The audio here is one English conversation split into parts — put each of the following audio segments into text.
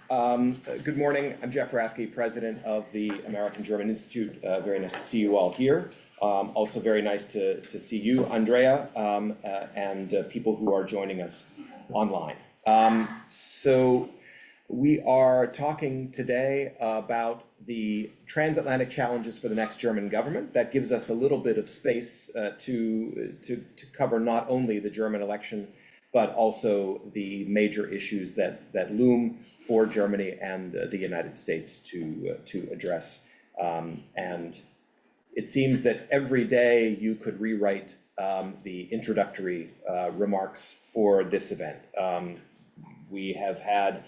Good morning. I'm Jeff Rathke, president of the American-German Institute. Very nice to see you all here. Also very nice to see you, Andrea, and people who are joining us online. So we are talking today about the transatlantic challenges for the next German government. That gives us a little bit of space to cover not only the German election, but also the major issues that loom for Germany and the United States to address. And it seems that every day you could rewrite the introductory remarks for this event. We have had,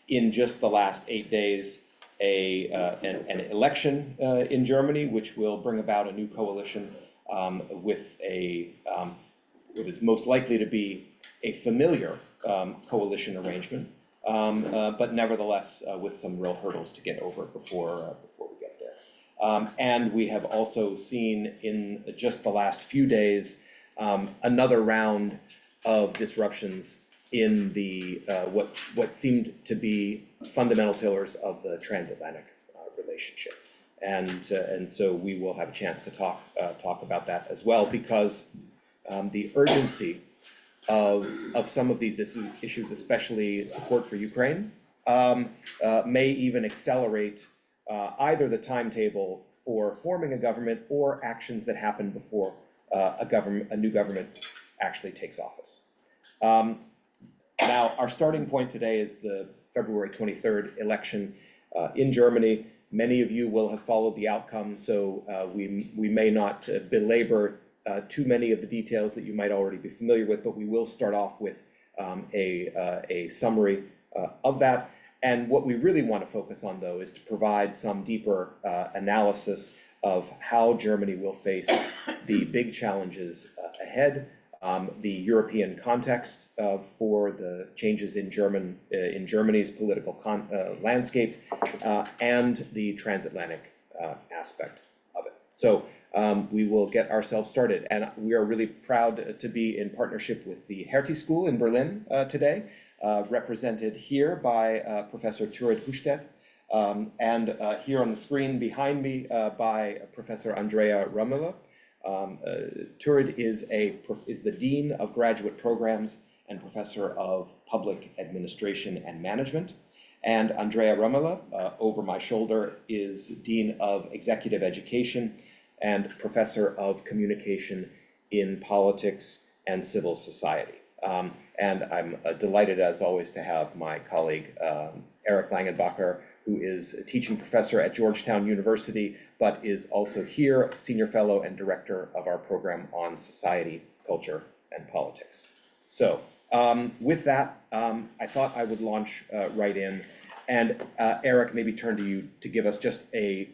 in just the last 8 days, an election in Germany, which will bring about a new coalition with what is most likely to be a familiar coalition arrangement, but nevertheless with some real hurdles to get over before we get there. And we have also seen in just the last few days another round of disruptions in the what seemed to be fundamental pillars of the transatlantic relationship, and so we will have a chance to talk about that as well, because the urgency of some of these issues, especially support for Ukraine, may even accelerate either the timetable for forming a government or actions that happen before a new government actually takes office. Now, our starting point today is the February 23rd election in Germany. Many of you will have followed the outcome, so we may not belabor too many of the details that you might already be familiar with, but we will start off with a summary of that. And what we really want to focus on, though, is to provide some deeper analysis of how Germany will face the big challenges ahead, the European context for the changes in Germany's political landscape, and the transatlantic aspect of it. So we will get ourselves started, and we are really proud to be in partnership with the Hertie School in Berlin today, represented here by Professor Thurid Hurstedt, and here on the screen behind me by Professor Andrea Römmele. Thurid is the Dean of Graduate Programs and Professor of Public Administration and Management. And Andrea Römmele, over my shoulder, is Dean of Executive Education and Professor of Communication in Politics and Civil Society. And I'm delighted, as always, to have my colleague, Eric Langenbacher, who is a teaching professor at Georgetown University, but is also here, Senior Fellow and Director of our program on Society, Culture, and Politics. So with that, I thought I would launch right in. And Eric, maybe turn to you to give us just a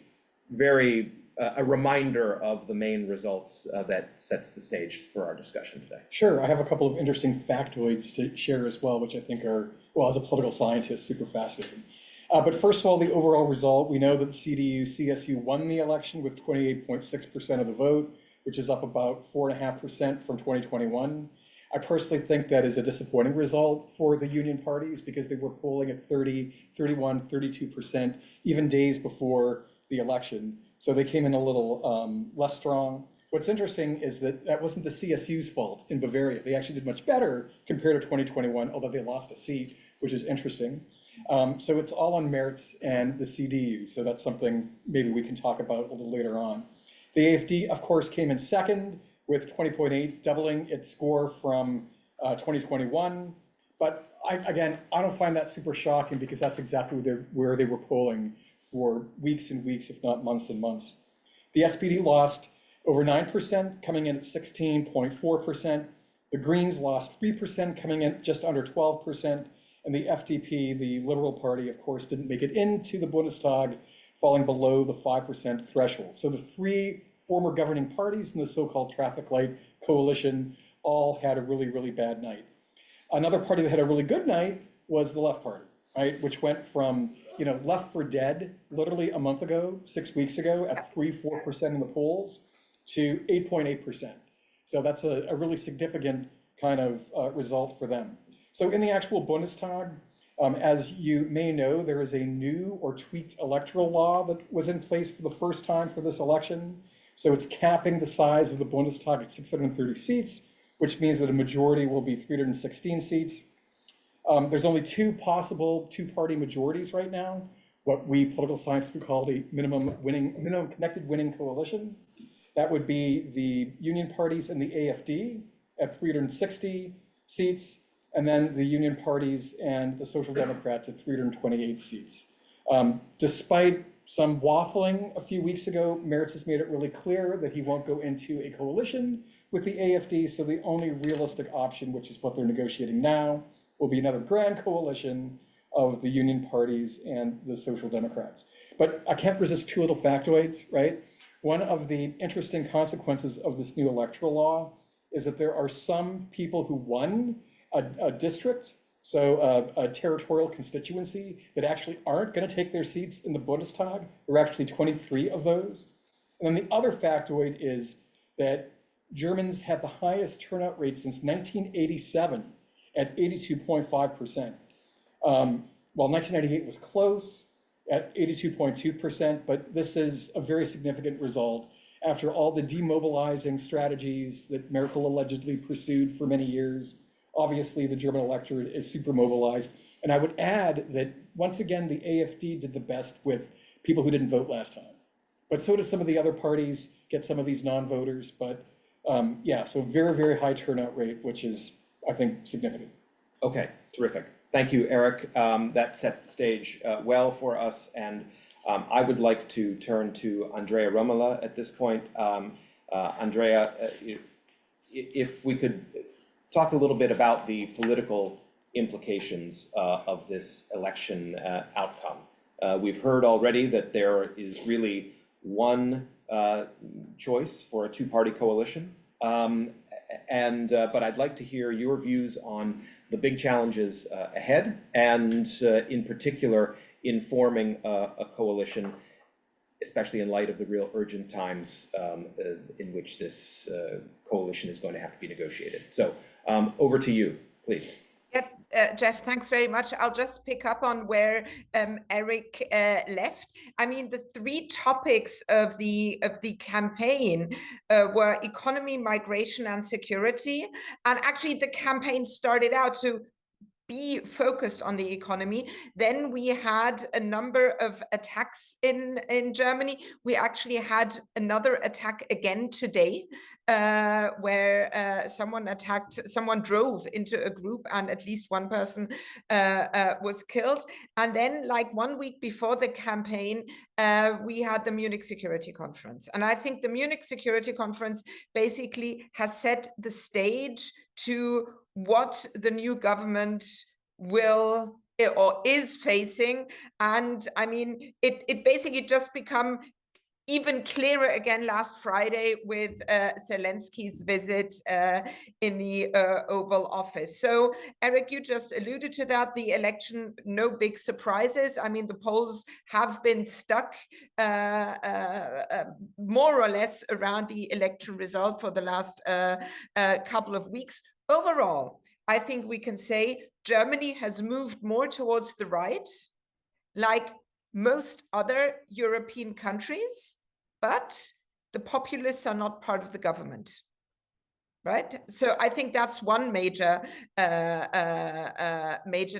reminder of the main results that sets the stage for our discussion today. Sure, I have a couple of interesting factoids to share as well, which I think are, well, as a political scientist, super fascinating. But first of all, the overall result, we know that the CDU-CSU won the election with 28.6% of the vote, which is up about 4.5% from 2021. I personally think that is a disappointing result for the union parties, because they were polling at 30, 31, 32%, even days before the election. So they came in a little less strong. What's interesting is that wasn't the CSU's fault in Bavaria. They actually did much better compared to 2021, although they lost a seat, which is interesting. So it's all on Merz and the CDU. So that's something maybe we can talk about a little later on. The AfD, of course, came in second with 20.8, doubling its score from 2021. But I don't find that super shocking, because that's exactly where they were polling for weeks and weeks, if not months and months. The SPD lost over 9%, coming in at 16.4%. The Greens lost 3%, coming in just under 12%. And the FDP, the Liberal Party, of course, didn't make it into the Bundestag, falling below the 5% threshold. So the three former governing parties in the so-called traffic light coalition all had a really, really bad night. Another party that had a really good night was the Left Party, right, which went from left for dead literally a month ago, 6 weeks ago, at 3-4% in the polls, to 8.8%. So that's a really significant kind of result for them. So in the actual Bundestag, As you may know, there is a new or tweaked electoral law that was in place for the first time for this election. So it's capping the size of the Bundestag at 630 seats, which means that a majority will be 316 seats. There's only two possible two-party majorities right now, what we political science would call the minimum connected winning coalition. That would be the Union parties and the AfD at 360 seats, and then the Union parties and the Social Democrats at 328 seats. Despite some waffling a few weeks ago, Merz has made it really clear that he won't go into a coalition with the AfD, so the only realistic option, which is what they're negotiating now, will be another grand coalition of the Union parties and the Social Democrats. But I can't resist two little factoids, right? One of the interesting consequences of this new electoral law is that there are some people who won a district, so a territorial constituency, that actually aren't going to take their seats in the Bundestag. There are actually 23 of those. And then the other factoid is that Germans had the highest turnout rate since 1987 at 82.5%. While 1998 was close at 82.2%, but this is a very significant result after all the demobilizing strategies that Merkel allegedly pursued for many years. Obviously, the German electorate is super mobilized. And I would add that, once again, the AfD did the best with people who didn't vote last time. But so did some of the other parties get some of these non-voters. But yeah, so very, very high turnout rate, which is, I think, significant. Okay, terrific. Thank you, Eric. That sets the stage well for us. And I would like to turn to Andrea Römmele at this point. Andrea, if we could talk a little bit about the political implications of this election outcome. We've heard already that there is really one choice for a two-party coalition. But I'd like to hear your views on the big challenges ahead, and in particular in forming a coalition, especially in light of the real urgent times in which this coalition is going to have to be negotiated. So over to you, please. Jeff, thanks very much. I'll just pick up on where Eric left. I mean, the three topics of the campaign were economy, migration, and security. And actually, the campaign started out to be focused on the economy. Then we had a number of attacks in Germany. We actually had another attack again today, where someone drove into a group and at least one person was killed. And then, like 1 week before the campaign, we had the Munich Security Conference. And I think the Munich Security Conference basically has set the stage to what the new government will or is facing. And I mean, it basically just become even clearer again last Friday with Zelensky's visit in the Oval Office. So, Eric, you just alluded to that. The election, no big surprises. I mean, the polls have been stuck more or less around the election result for the last couple of weeks. Overall, I think we can say Germany has moved more towards the right, like most other European countries, but the populists are not part of the government, right? So I think that's one major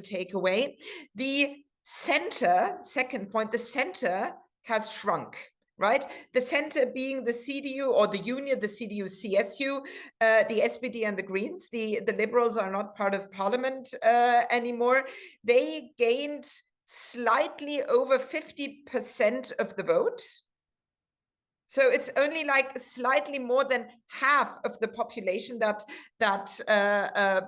takeaway. The center, second point, the center has shrunk. Right? The center being the CDU or the union, the CDU, CSU, the SPD and the Greens. The Liberals are not part of parliament anymore. They gained slightly over 50% of the vote. So it's only like slightly more than half of the population that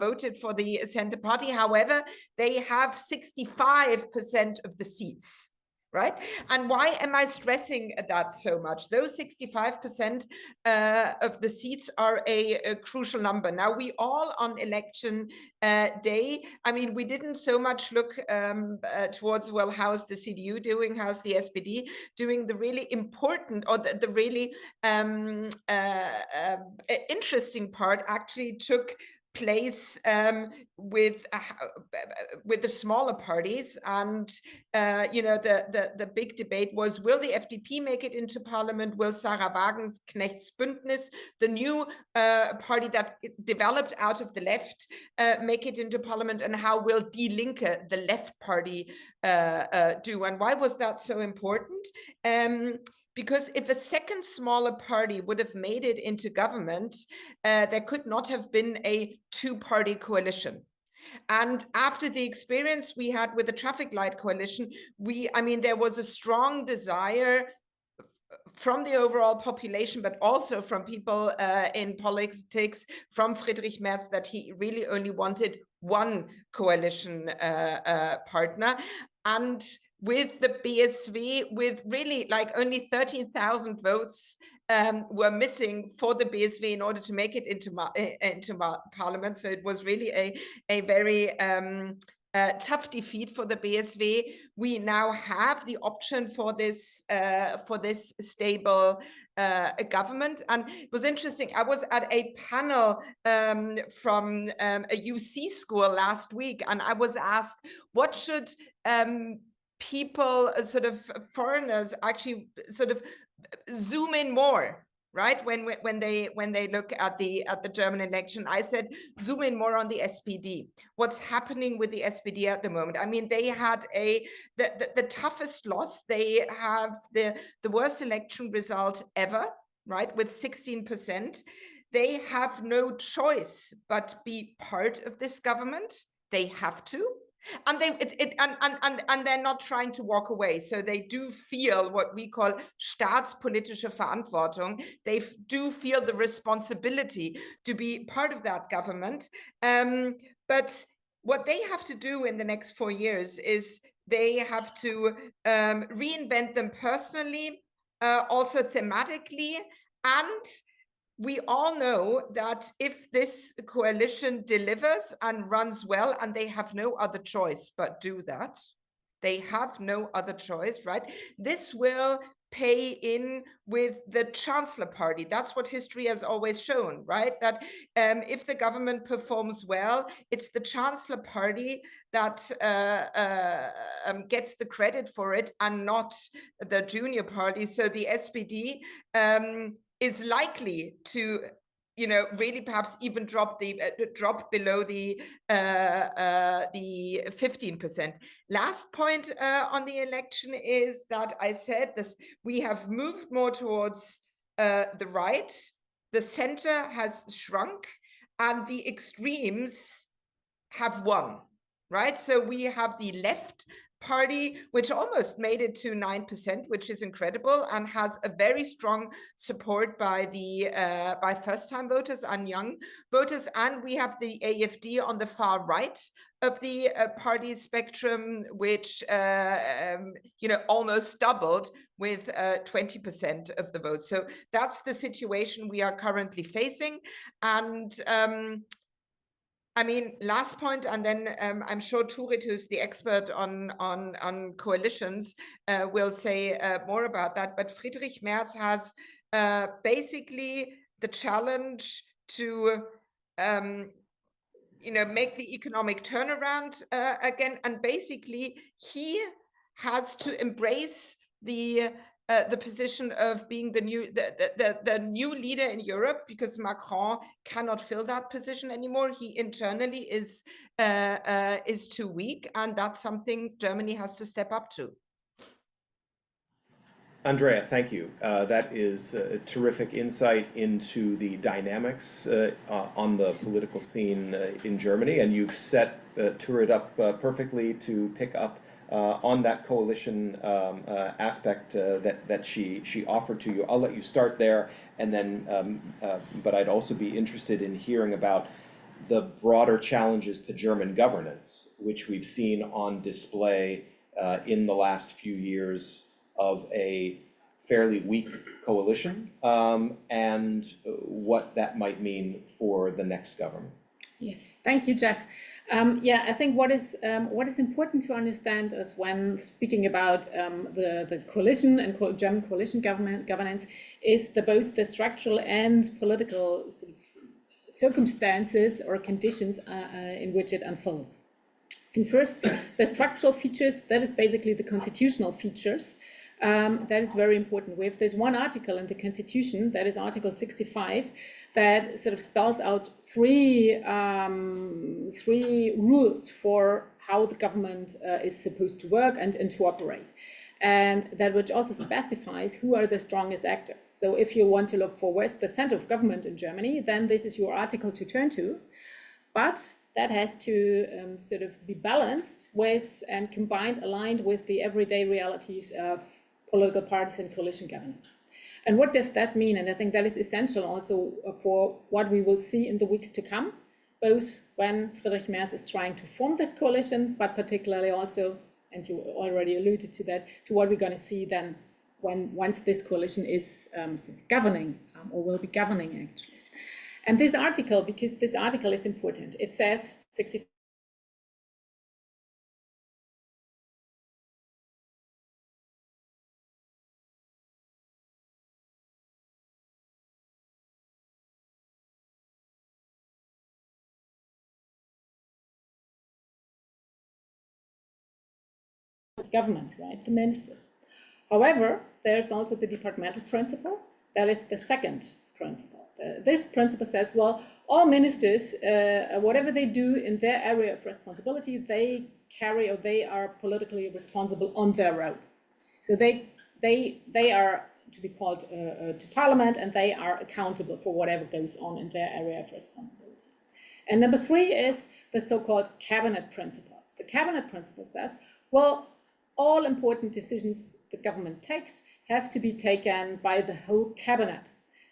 voted for the center party. However, they have 65% of the seats. Right? And why am I stressing that so much? Those 65% of the seats are a crucial number. Now, we all on election day, I mean, we didn't so much look towards, well, how's the CDU doing? How's the SPD doing? The really important or the really interesting part actually took place with the smaller parties. And you know, the big debate was, will the FDP make it into parliament? Will Sarah Wagenknecht's Bündnis, the new party that developed out of the left, make it into parliament? And how will Die Linke, the left party, do? And why was that so important? Because if a second smaller party would have made it into government, there could not have been a two-party coalition. And after the experience we had with the traffic light coalition, I mean, there was a strong desire from the overall population, but also from people in politics, from Friedrich Merz, that he really only wanted one coalition partner. And with the BSV, with really like only 13,000 votes were missing for the BSV in order to make it into parliament. So it was really a very tough defeat for the BSV. We now have the option for this stable government. And it was interesting. I was at a panel from a UC school last week, and I was asked, what should people, sort of foreigners, actually sort of zoom in more, right? When they look at the German election, I said, zoom in more on the SPD. What's happening with the SPD at the moment? I mean, they had the toughest loss. They have the worst election result ever, right? With 16%. They have no choice but be part of this government. They have to. And they're not trying to walk away. So they do feel what we call staatspolitische Verantwortung. They do feel the responsibility to be part of that government. But what they have to do in the next 4 years is they have to reinvent them personally, also thematically, and we all know that if this coalition delivers and runs well, and they have no other choice but do that, they have no other choice, right? This will pay in with the Chancellor Party. That's what history has always shown, right? That if the government performs well, it's the Chancellor Party that gets the credit for it, and not the junior party. So the SPD is likely to, you know, really perhaps even drop below the 15%. Last point on the election is that I said this: we have moved more towards the right, the center has shrunk, and the extremes have won, right? So we have the left party, which almost made it to 9%, which is incredible, and has a very strong support by the by first-time voters and young voters. And we have the AfD on the far right of the party spectrum, which you know, almost doubled with 20% of the votes. So that's the situation we are currently facing. And I mean, last point, and then I'm sure Thurid, who's the expert on coalitions, will say more about that. But Friedrich Merz has basically the challenge to, you know, make the economic turnaround again, and basically he has to embrace the position of being the new leader in Europe, because Macron cannot fill that position anymore. He internally is too weak, and that's something Germany has to step up to. Andrea, thank you. That is a terrific insight into the dynamics on the political scene in Germany, and you've set Thurid up perfectly to pick up on that coalition aspect that she offered to you. I'll let you start there, and then, but I'd also be interested in hearing about the broader challenges to German governance, which we've seen on display in the last few years of a fairly weak coalition, and what that might mean for the next government. Yes, thank you, Jeff. Yeah, I think what is important to understand is, when speaking about the coalition and German coalition governance, is both the structural and political circumstances or conditions in which it unfolds. And first, the structural features, that is basically the constitutional features. That is very important. We have this one article in the Constitution, that is Article 65, that sort of spells out three rules for how the government is supposed to work and to operate. And that which also specifies who are the strongest actors. So if you want to look for where's the center of government in Germany, then this is your article to turn to. But that has to sort of be balanced with and combined, aligned with the everyday realities of political parties and coalition governance. And what does that mean? And I think that is essential also for what we will see in the weeks to come, both when Friedrich Merz is trying to form this coalition, but particularly also, and you already alluded to that, to what we're going to see then once this coalition is governing or will be governing actually. And this article, because this article is important, it says 65 government, right, the ministers. However, there's also the departmental principle. That is the second principle. This principle says, well, all ministers, whatever they do in their area of responsibility, they carry or they are politically responsible on their own. So they are to be called to parliament, and they are accountable for whatever goes on in their area of responsibility. And number three is the so-called cabinet principle. The cabinet principle says, well, all important decisions the government takes have to be taken by the whole cabinet.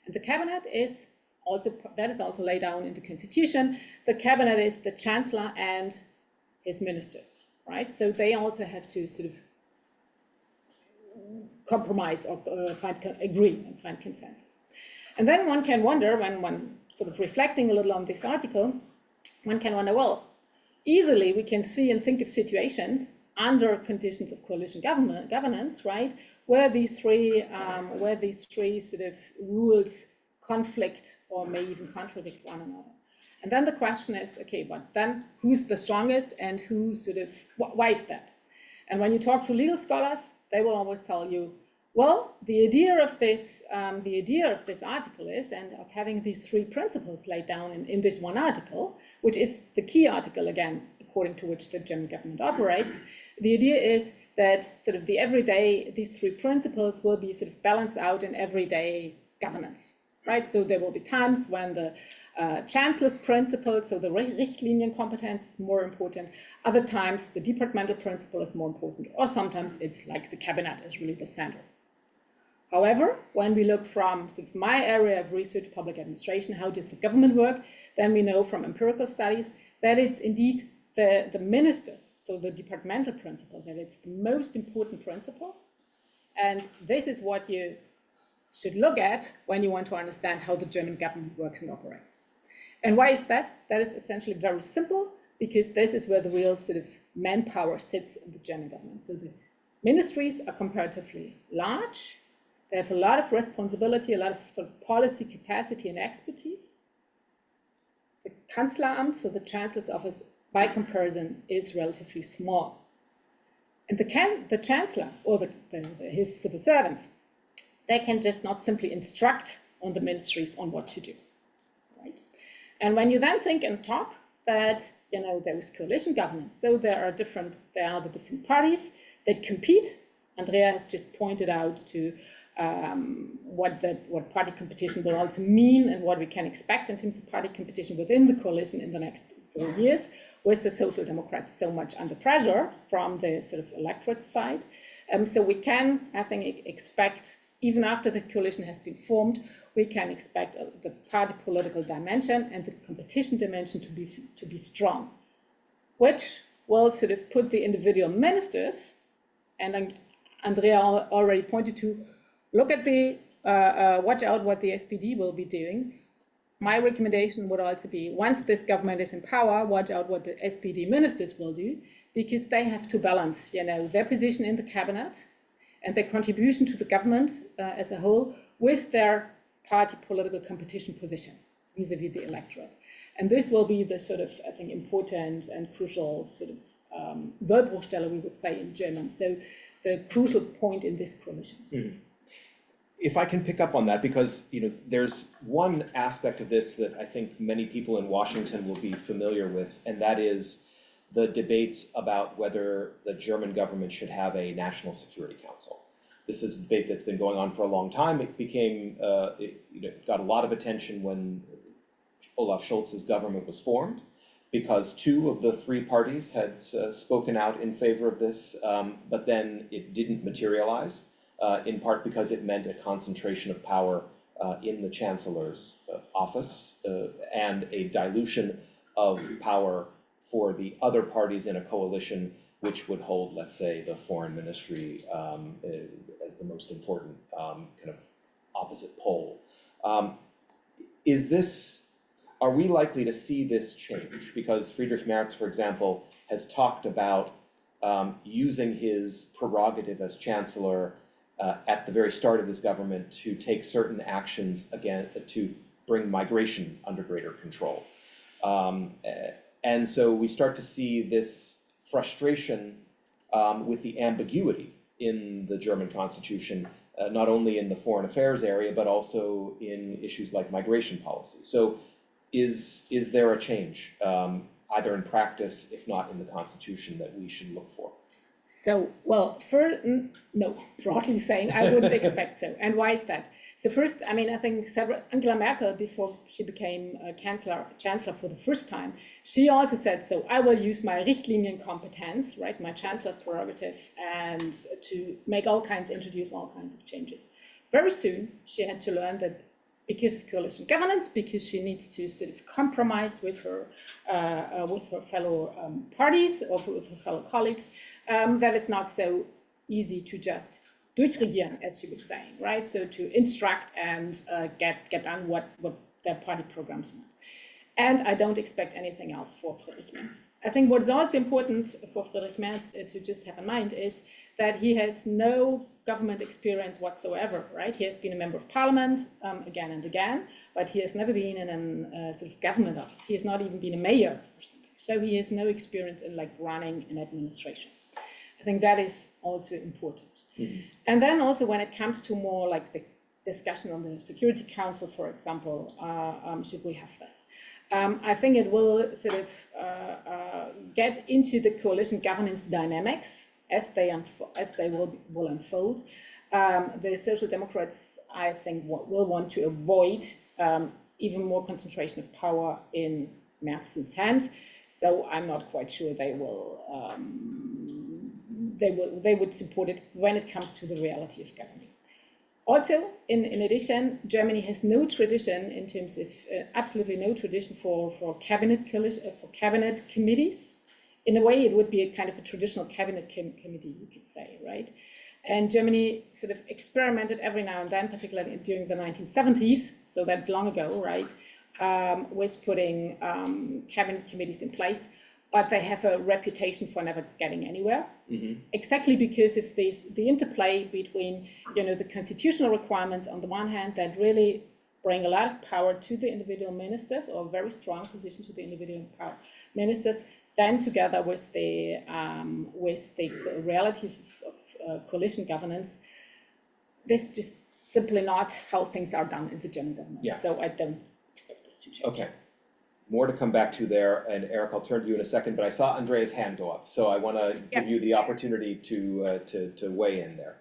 And the cabinet is also, that is also laid down in the Constitution. The cabinet is the chancellor and his ministers, right? So they also have to sort of compromise or agree and find consensus. And then one can wonder, when one sort of reflecting a little on this article, one can wonder, well, easily we can see and think of situations under conditions of coalition governance, right, where these three sort of rules conflict or may even contradict one another. And then the question is, okay, but then who's the strongest and who sort of, why is that? And when you talk to legal scholars, they will always tell you, well, the idea of this article is, and of having these three principles laid down in this one article, which is the key article again, according to which the German government operates, the idea is that sort of these three principles will be sort of balanced out in everyday governance, right? So there will be times when the chancellor's principle, so the Richtlinien competence is more important. Other times the departmental principle is more important, or sometimes it's like the cabinet is really the center. However, when we look from sort of my area of research, public administration, how does the government work, then we know from empirical studies that it's indeed the ministers, so the departmental principle, that it's the most important principle. And this is what you should look at when you want to understand how the German government works and operates. And why is that? That is essentially very simple, because this is where the real sort of manpower sits in the German government. So the ministries are comparatively large. They have a lot of responsibility, a lot of sort of policy capacity and expertise. The Kanzleramt, so the Chancellor's office, by comparison, is relatively small. And the Chancellor, or his civil servants, they can just not simply instruct on the ministries on what to do, right? And when you then think on top that, you know, there is coalition governance, so there are the different parties that compete. Andrea has just pointed out to what party competition will also mean and what we can expect in terms of party competition within the coalition in the next 4 years, with the Social Democrats so much under pressure from the sort of electorate side. So we can, I think, expect, even after the coalition has been formed, we can expect the party political dimension and the competition dimension to be strong, which will sort of put the individual ministers, and Andrea already pointed to, look at watch out what the SPD will be doing. My recommendation would also be, once this government is in power, watch out what the SPD ministers will do, because they have to balance, you know, their position in the cabinet and their contribution to the government as a whole with their party political competition position. vis-a-vis the electorate. And this will be the sort of, I think, important and crucial sort of Sollbruchstelle, we would say in German. So the crucial point in this coalition. Mm-hmm. If I can pick up on that, because there's one aspect of this that I think many people in Washington will be familiar with, and that is the debates about whether the German government should have a national security council. This is a debate that's been going on for a long time. It became, it got a lot of attention when Olaf Scholz's government was formed, because 2 of the 3 parties had spoken out in favor of this, but then it didn't materialize. In part because it meant a concentration of power in the Chancellor's office and a dilution of power for the other parties in a coalition, which would hold, let's say, the foreign ministry as the most important kind of opposite pole. Are we likely to see this change? Because Friedrich Merz, for example, has talked about using his prerogative as Chancellor at the very start of his government to take certain actions again to bring migration under greater control. And so we start to see this frustration with the ambiguity in the German constitution, not only in the foreign affairs area, but also in issues like migration policy. So is there a change, either in practice, if not in the constitution, that we should look for? So, well, no, broadly saying, I wouldn't expect so. And why is that? So first, I mean, I think Angela Merkel, before she became Chancellor for the first time, she also said, so I will use my Richtlinienkompetenz, right, my Chancellor's prerogative, and to introduce all kinds of changes. Very soon, she had to learn that because of coalition governance, because she needs to sort of compromise with her fellow parties or with her fellow colleagues, that it's not so easy to just durchregieren, as she was saying, right? So to instruct and get done what their party programs want. And I don't expect anything else for Friedrich Merz. I think what is also important for Friedrich Merz to just have in mind is that he has no government experience whatsoever, right? He has been a member of parliament again and again, but he has never been in a sort of government office. He has not even been a mayor or something. So he has no experience in like running an administration. I think that is also important. Mm-hmm. And then also when it comes to more like the discussion on the Security Council, for example, should we have this? I think it will sort of get into the coalition governance dynamics as they will unfold. The Social Democrats, I think, will want to avoid even more concentration of power in Merz's hand. So I'm not quite sure they would support it when it comes to the reality of governing. Also, in addition, Germany has no tradition in terms of absolutely no tradition for cabinet committees. In a way, it would be a kind of a traditional cabinet committee, you could say, right? And Germany sort of experimented every now and then, particularly during the 1970s, so that's long ago, right, with putting cabinet committees in place. But they have a reputation for never getting anywhere, mm-hmm. exactly because of the interplay between, the constitutional requirements on the one hand that really bring a lot of power to the individual ministers, or a very strong position to the individual ministers, then together with the realities of coalition governance. This is just simply not how things are done in the German government. Yeah. So I don't expect this to change. Okay. More to come back to there, and Eric, I'll turn to you in a second, but I saw Andrea's hand go up, so I want to give you the opportunity to weigh in there.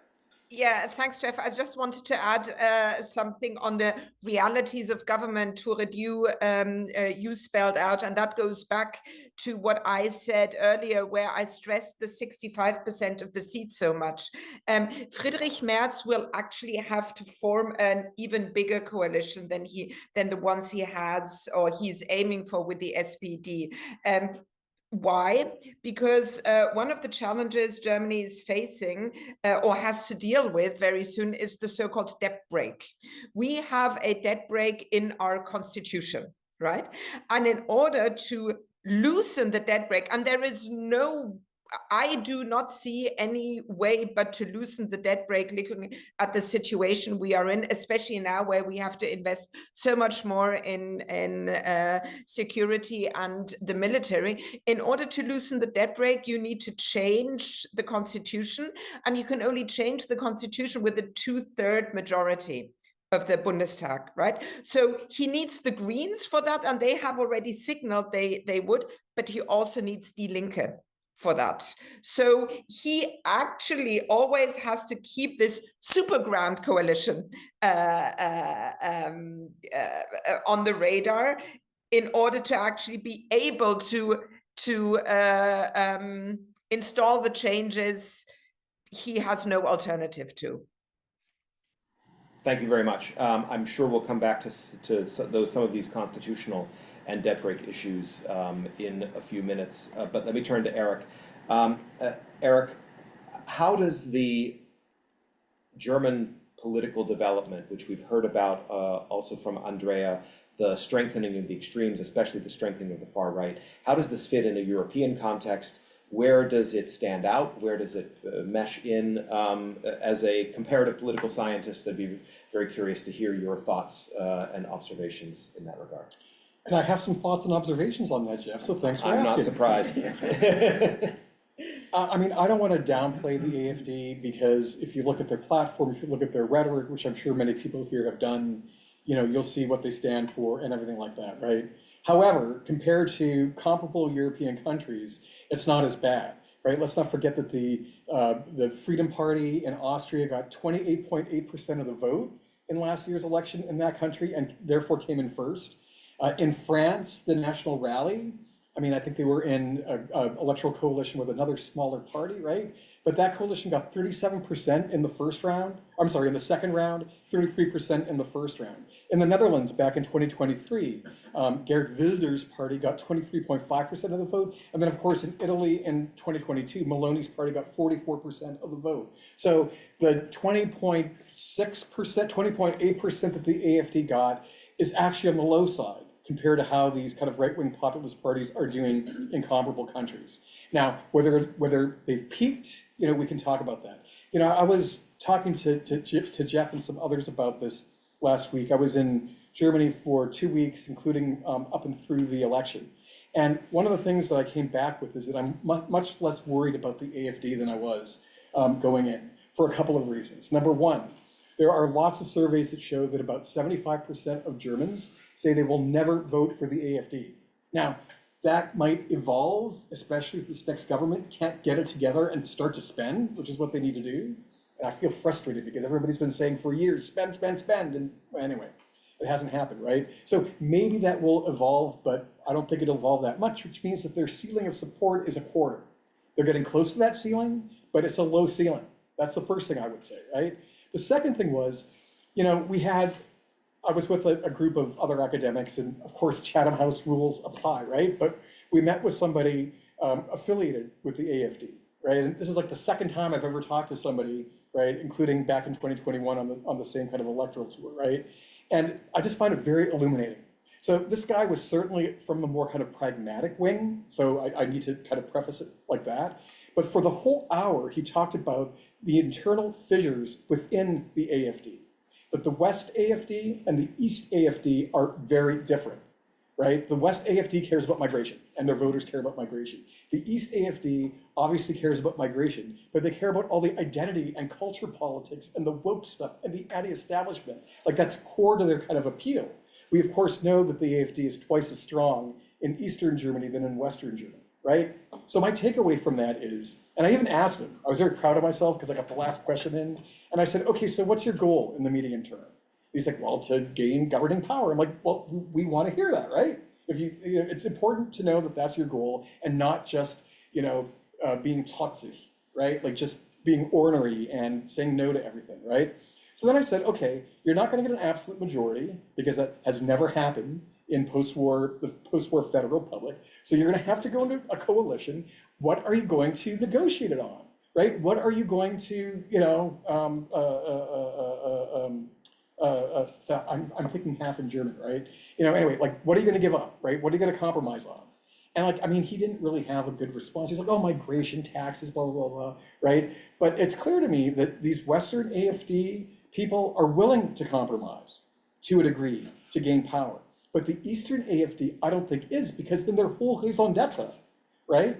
Yeah, thanks, Jeff. I just wanted to add something on the realities of government, Thurid, you spelled out, and that goes back to what I said earlier, where I stressed the 65% of the seats so much. Friedrich Merz will actually have to form an even bigger coalition than the ones he has or he's aiming for with the SPD. Why? Because one of the challenges Germany is facing or has to deal with very soon is the so-called debt brake. We have a debt brake in our constitution, right? And in order to loosen the debt brake, and there is no I do not see any way but to loosen the debt brake, looking at the situation we are in, especially now where we have to invest so much more in security and the military. In order to loosen the debt brake, you need to change the constitution, and you can only change the constitution with a 2/3 majority of the Bundestag, right? So he needs the Greens for that, and they have already signaled they would, but he also needs Die Linke for that. So he actually always has to keep this super grand coalition on the radar in order to actually be able to install the changes he has no alternative to. Thank you very much. I'm sure we'll come back to some of these constitutional and debt brake issues in a few minutes. But let me turn to Eric. Eric, how does the German political development, which we've heard about also from Andrea, the strengthening of the extremes, especially the strengthening of the far right, how does this fit in a European context? Where does it stand out? Where does it mesh in? As a comparative political scientist, I'd be very curious to hear your thoughts and observations in that regard. And I have some thoughts and observations on that, Jeff, so thanks for asking. I'm not surprised. I mean, I don't want to downplay the AfD, because if you look at their platform, if you look at their rhetoric, which I'm sure many people here have done, you'll see what they stand for and everything like that, right? However, compared to comparable European countries, it's not as bad, right? Let's not forget that the Freedom Party in Austria got 28.8% of the vote in last year's election in that country, and therefore came in first. In France, the National Rally, I mean, I think they were in an electoral coalition with another smaller party, right? But that coalition got 37% in the first round. I'm sorry, in the second round, 33% in the first round. In the Netherlands, back in 2023, Geert Wilders' party got 23.5% of the vote. And then, of course, in Italy in 2022, Meloni's party got 44% of the vote. So the 20.6%, 20.8% that the AfD got is actually on the low side compared to how these kind of right-wing populist parties are doing in comparable countries. Now, whether they've peaked, we can talk about that. I was talking to Jeff and some others about this last week. I was in Germany for 2 weeks, including up and through the election. And one of the things that I came back with is that I'm much less worried about the AfD than I was going in, for a couple of reasons. Number one, there are lots of surveys that show that about 75% of Germans say they will never vote for the AfD. Now, that might evolve, especially if this next government can't get it together and start to spend, which is what they need to do. And I feel frustrated because everybody's been saying for years, spend, spend, spend. And anyway, it hasn't happened, right? So maybe that will evolve, but I don't think it'll evolve that much, which means that their ceiling of support is a quarter. They're getting close to that ceiling, but it's a low ceiling. That's the first thing I would say, right? The second thing was, I was with a group of other academics, and of course Chatham House rules apply, right? But we met with somebody affiliated with the AfD, right? And this is like the second time I've ever talked to somebody, right, including back in 2021 on the same kind of electoral tour, right? And I just find it very illuminating. So this guy was certainly from the more kind of pragmatic wing, so I need to kind of preface it like that. But for the whole hour, he talked about the internal fissures within the AfD. That the West AfD and the East AfD are very different, right? The West AfD cares about migration, and their voters care about migration. The East AfD obviously cares about migration, but they care about all the identity and culture politics and the woke stuff and the anti-establishment. Like, that's core to their kind of appeal. We, of course, know that the AfD is twice as strong in Eastern Germany than in Western Germany, right? So my takeaway from that is, and I even asked him, I was very proud of myself because I got the last question in, and I said, okay, so what's your goal in the medium term? He's like, well, to gain governing power. I'm like, well, we want to hear that, right? It's important to know that that's your goal and not just, being toxic, right? Like just being ornery and saying no to everything, right? So then I said, okay, you're not going to get an absolute majority because that has never happened in the post-war Federal Republic. So you're going to have to go into a coalition. What are you going to negotiate it on, right? What are you going to, I'm thinking half in German, right? Anyway, like, what are you going to give up, right? What are you going to compromise on? And like, I mean, he didn't really have a good response. He's like, oh, migration, taxes, blah, blah, blah, right? But it's clear to me that these Western AFD people are willing to compromise to a degree to gain power. But the Eastern AFD, I don't think is, because then their whole raison d'etre, right,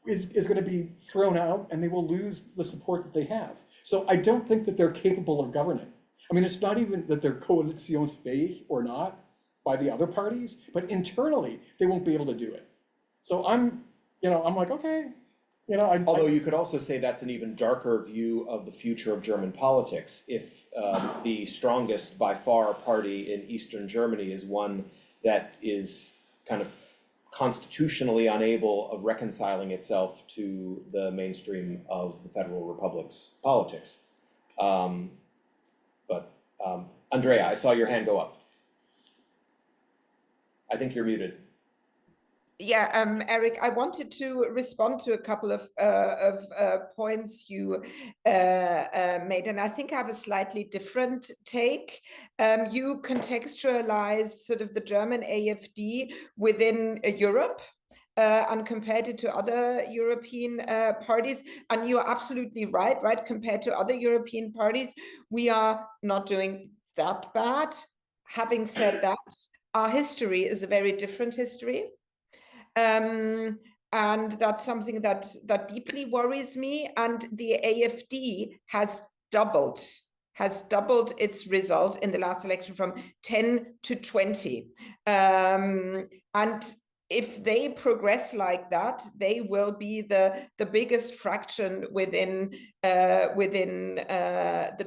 is going to be thrown out and they will lose the support that they have. So I don't think that they're capable of governing. I mean, it's not even that they're coalitionsfähig or not by the other parties, but internally they won't be able to do it. So I'm like, okay, Although you could also say that's an even darker view of the future of German politics. If the strongest by far party in Eastern Germany is one that is kind of constitutionally unable of reconciling itself to the mainstream of the Federal Republic's politics. Andrea, I saw your hand go up. I think you're muted. Yeah, Eric, I wanted to respond to a couple of points you made, and I think I have a slightly different take. You contextualize sort of the German AfD within Europe and compared it to other European parties. And you're absolutely right? Compared to other European parties, we are not doing that bad. Having said that, our history is a very different history. And that's something that deeply worries me. And the AfD has doubled its result in the last election from 10 to 20. And if they progress like that, they will be the biggest fraction within the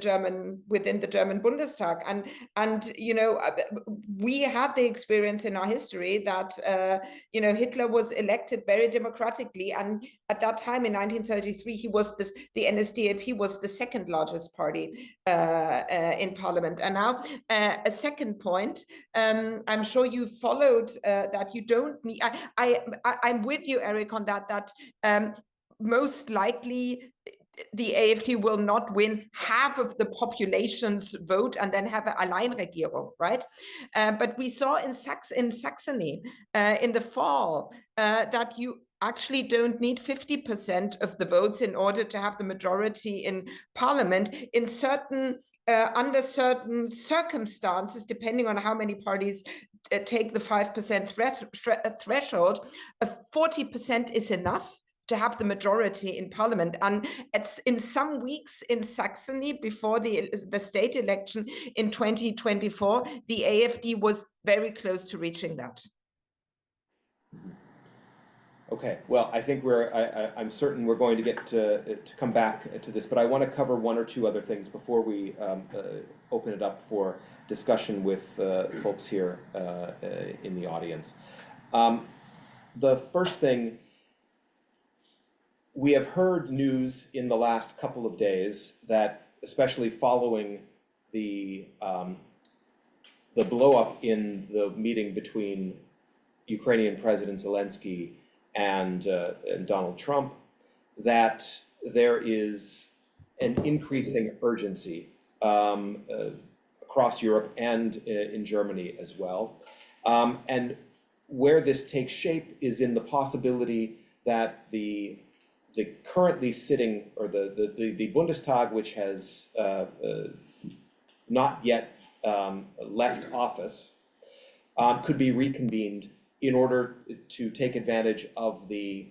German Bundestag. And we had the experience in our history that Hitler was elected very democratically, and at that time in 1933 the NSDAP was the second largest party in parliament. And now a second point, I'm sure you followed that you don't need. I'm with you, Eric, on that most likely the AfD will not win half of the population's vote and then have an Alleinregierung, right? But we saw in Saxony in the fall that you actually don't need 50% of the votes in order to have the majority in parliament. In under certain circumstances, depending on how many parties take the 5% threshold, 40% is enough to have the majority in parliament. And it's in some weeks in Saxony before the state election in 2024, the AfD was very close to reaching that. Okay, well, I think I'm certain we're going to get to come back to this, but I want to cover one or two other things before we open it up for discussion with folks here in the audience. The first thing, we have heard news in the last couple of days that, especially following the blow-up in the meeting between Ukrainian President Zelensky and Donald Trump, that there is an increasing urgency across Europe and in Germany as well. And where this takes shape is in the possibility that the currently sitting, or the Bundestag, which has not yet left office, could be reconvened in order to take advantage of the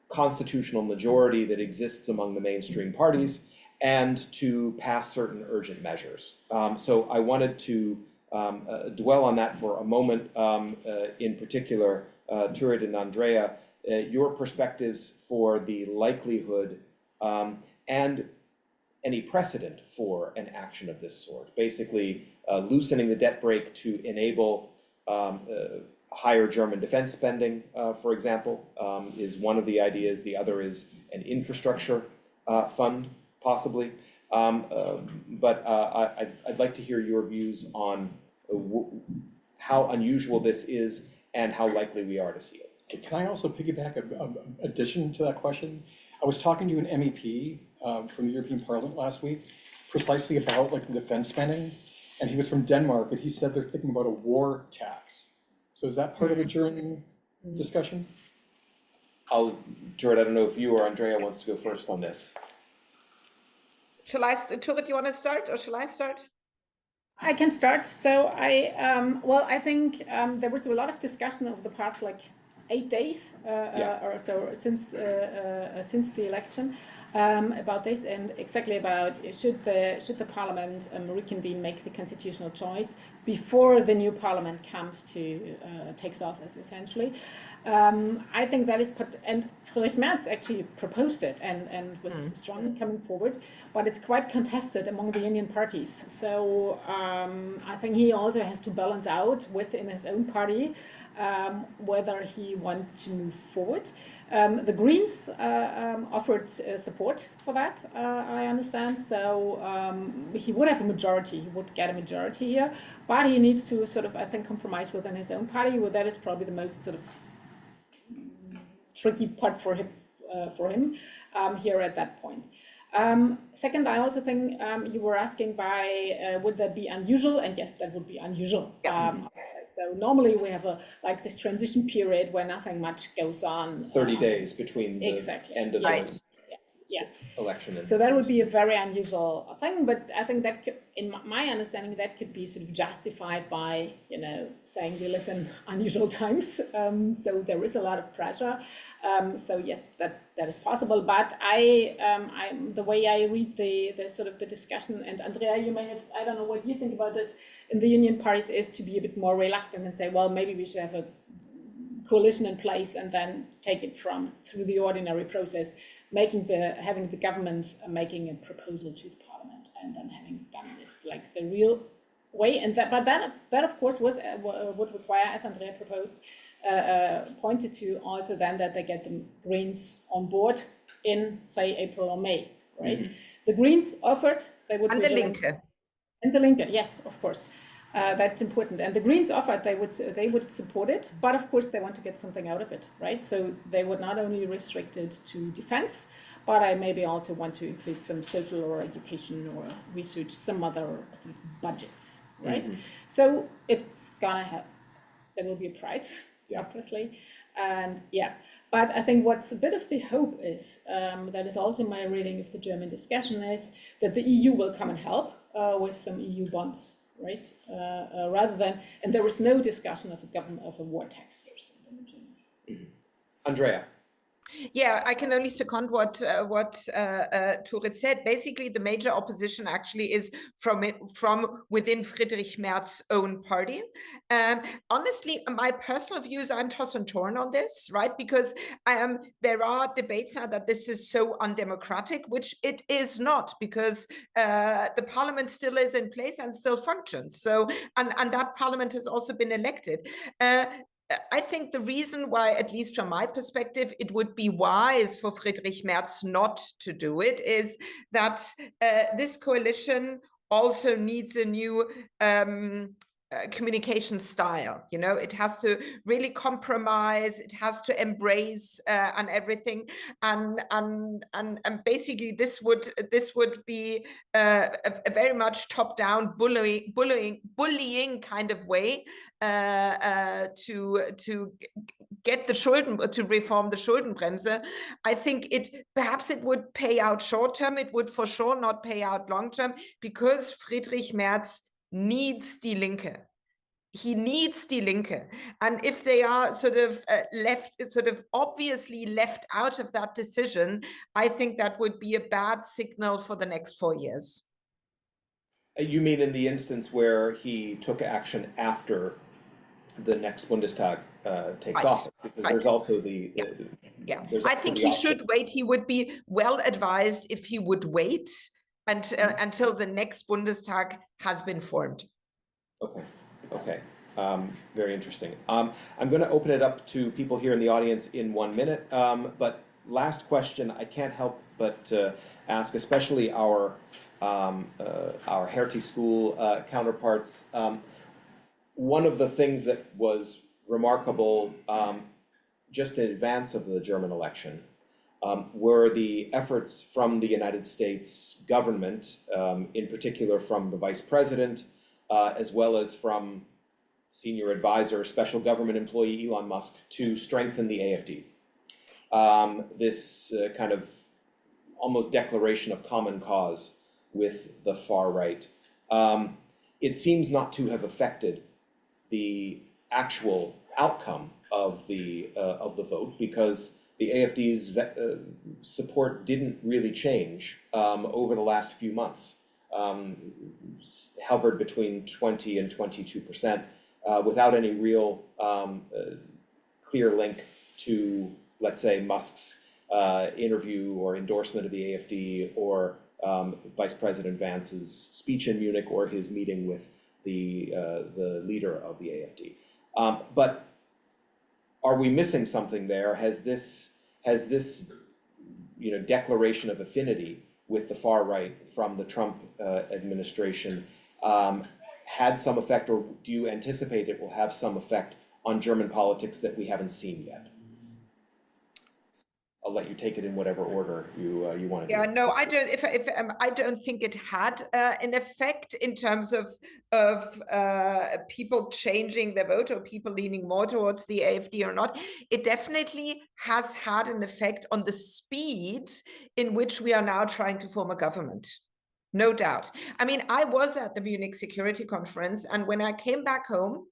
constitutional majority that exists among the mainstream parties and to pass certain urgent measures. So I wanted to dwell on that for a moment, in particular, Thurid and Andrea, your perspectives for the likelihood and any precedent for an action of this sort. Basically, loosening the debt brake to enable higher German defense spending, for example, is one of the ideas. The other is an infrastructure fund, possibly. But I'd like to hear your views on how unusual this is and how likely we are to see it. Can I also piggyback an addition to that question? I was talking to an MEP from the European Parliament last week, precisely about like the defense spending, and he was from Denmark, and he said they're thinking about a war tax. So is that part of the German discussion? Thurid, I don't know if you or Andrea wants to go first on this. Thurid, you want to start, or shall I start? I can start. So I think there was a lot of discussion over the past 8 days or so since the election about this, and exactly about should the parliament reconvene, make the constitutional choice before the new parliament comes to takes office, essentially. I think that is, and Friedrich Merz actually proposed it and was strongly coming forward, but it's quite contested among the Union parties. So I think he also has to balance out within his own party whether he wants to move forward. The Greens offered support for that, I understand. So he would have a majority, he would get a majority here, but he needs to sort of, I think, compromise within his own party. Well, that is probably the most sort of tricky part for him here at that point. Second, I also think you were asking would that be unusual? And yes, that would be unusual. So normally we have this transition period where nothing much goes on. 30 days between the end of the election. And so that would be a very unusual thing, but I think that in my understanding, that could be sort of justified by, saying we live in unusual times. So there is a lot of pressure. So yes, that is possible. But the way I read the sort of the discussion, and Andrea, you may have, I don't know what you think about this, in the Union parties, is to be a bit more reluctant and say, well, maybe we should have a coalition in place and then take it through the ordinary process, having the government making a proposal to the parliament and then having done it the real way. And that of course would require, as Andrea proposed, pointed to also then that they get the Greens on board in, say, April or May, right? Mm-hmm. The Greens offered they would. And the Linke. And the Linke, yes, of course. That's important. And the Greens offered they would support it, but of course they want to get something out of it, right? So they would not only restrict it to defense, but I maybe also want to include some social or education or research, some other sort of budgets, right? Mm-hmm. So it's gonna have, there will be a price, obviously, and but I think what's a bit of the hope is, that is also my reading of the German discussion, is that the EU will come and help with some EU bonds, right? Rather than, and there was no discussion of a war tax or something in Germany. Andrea. Yeah, I can only second what Thurid said. Basically, the major opposition actually is from within Friedrich Merz's own party. Honestly, my personal views, I'm tossed and torn on this, right? Because there are debates now that this is so undemocratic, which it is not, because the parliament still is in place and still functions. So, and that parliament has also been elected. I think the reason why, at least from my perspective, it would be wise for Friedrich Merz not to do it is that this coalition also needs a new communication style. It has to really compromise, it has to embrace and everything, and basically this would be a very much top-down bullying kind of way to get to reform the Schuldenbremse. I think perhaps it would pay out short term, it would for sure not pay out long term, because Friedrich Merz needs Die Linke. He needs Die Linke. And if they are sort of obviously left out of that decision, I think that would be a bad signal for the next 4 years. You mean in the instance where he took action after the next Bundestag takes office? Because there's also I think he should wait. He would be well advised if he would wait until the next Bundestag has been formed. Okay. Very interesting. I'm going to open it up to people here in the audience in 1 minute. But last question, I can't help but ask, especially our Hertie School counterparts. One of the things that was remarkable just in advance of the German election were the efforts from the United States government, in particular from the vice president, as well as from senior advisor, special government employee Elon Musk to strengthen the AFD. This kind of almost declaration of common cause with the far right. It seems not to have affected the actual outcome of the vote, because the AFD's support didn't really change over the last few months. Hovered between 20 and 22%, without any real clear link to, let's say, Musk's interview or endorsement of the AFD, or Vice President Vance's speech in Munich, or his meeting with the leader of the AFD. But are we missing something there? Has this declaration of affinity with the far right from the Trump administration had some effect, or do you anticipate it will have some effect on German politics that we haven't seen yet? I'll let you take it in whatever order you want to. Yeah, no, I don't. I don't think it had an effect in terms of people changing their vote, or people leaning more towards the AFD or not. It definitely has had an effect on the speed in which we are now trying to form a government. No doubt. I mean, I was at the Munich Security Conference, and when I came back home,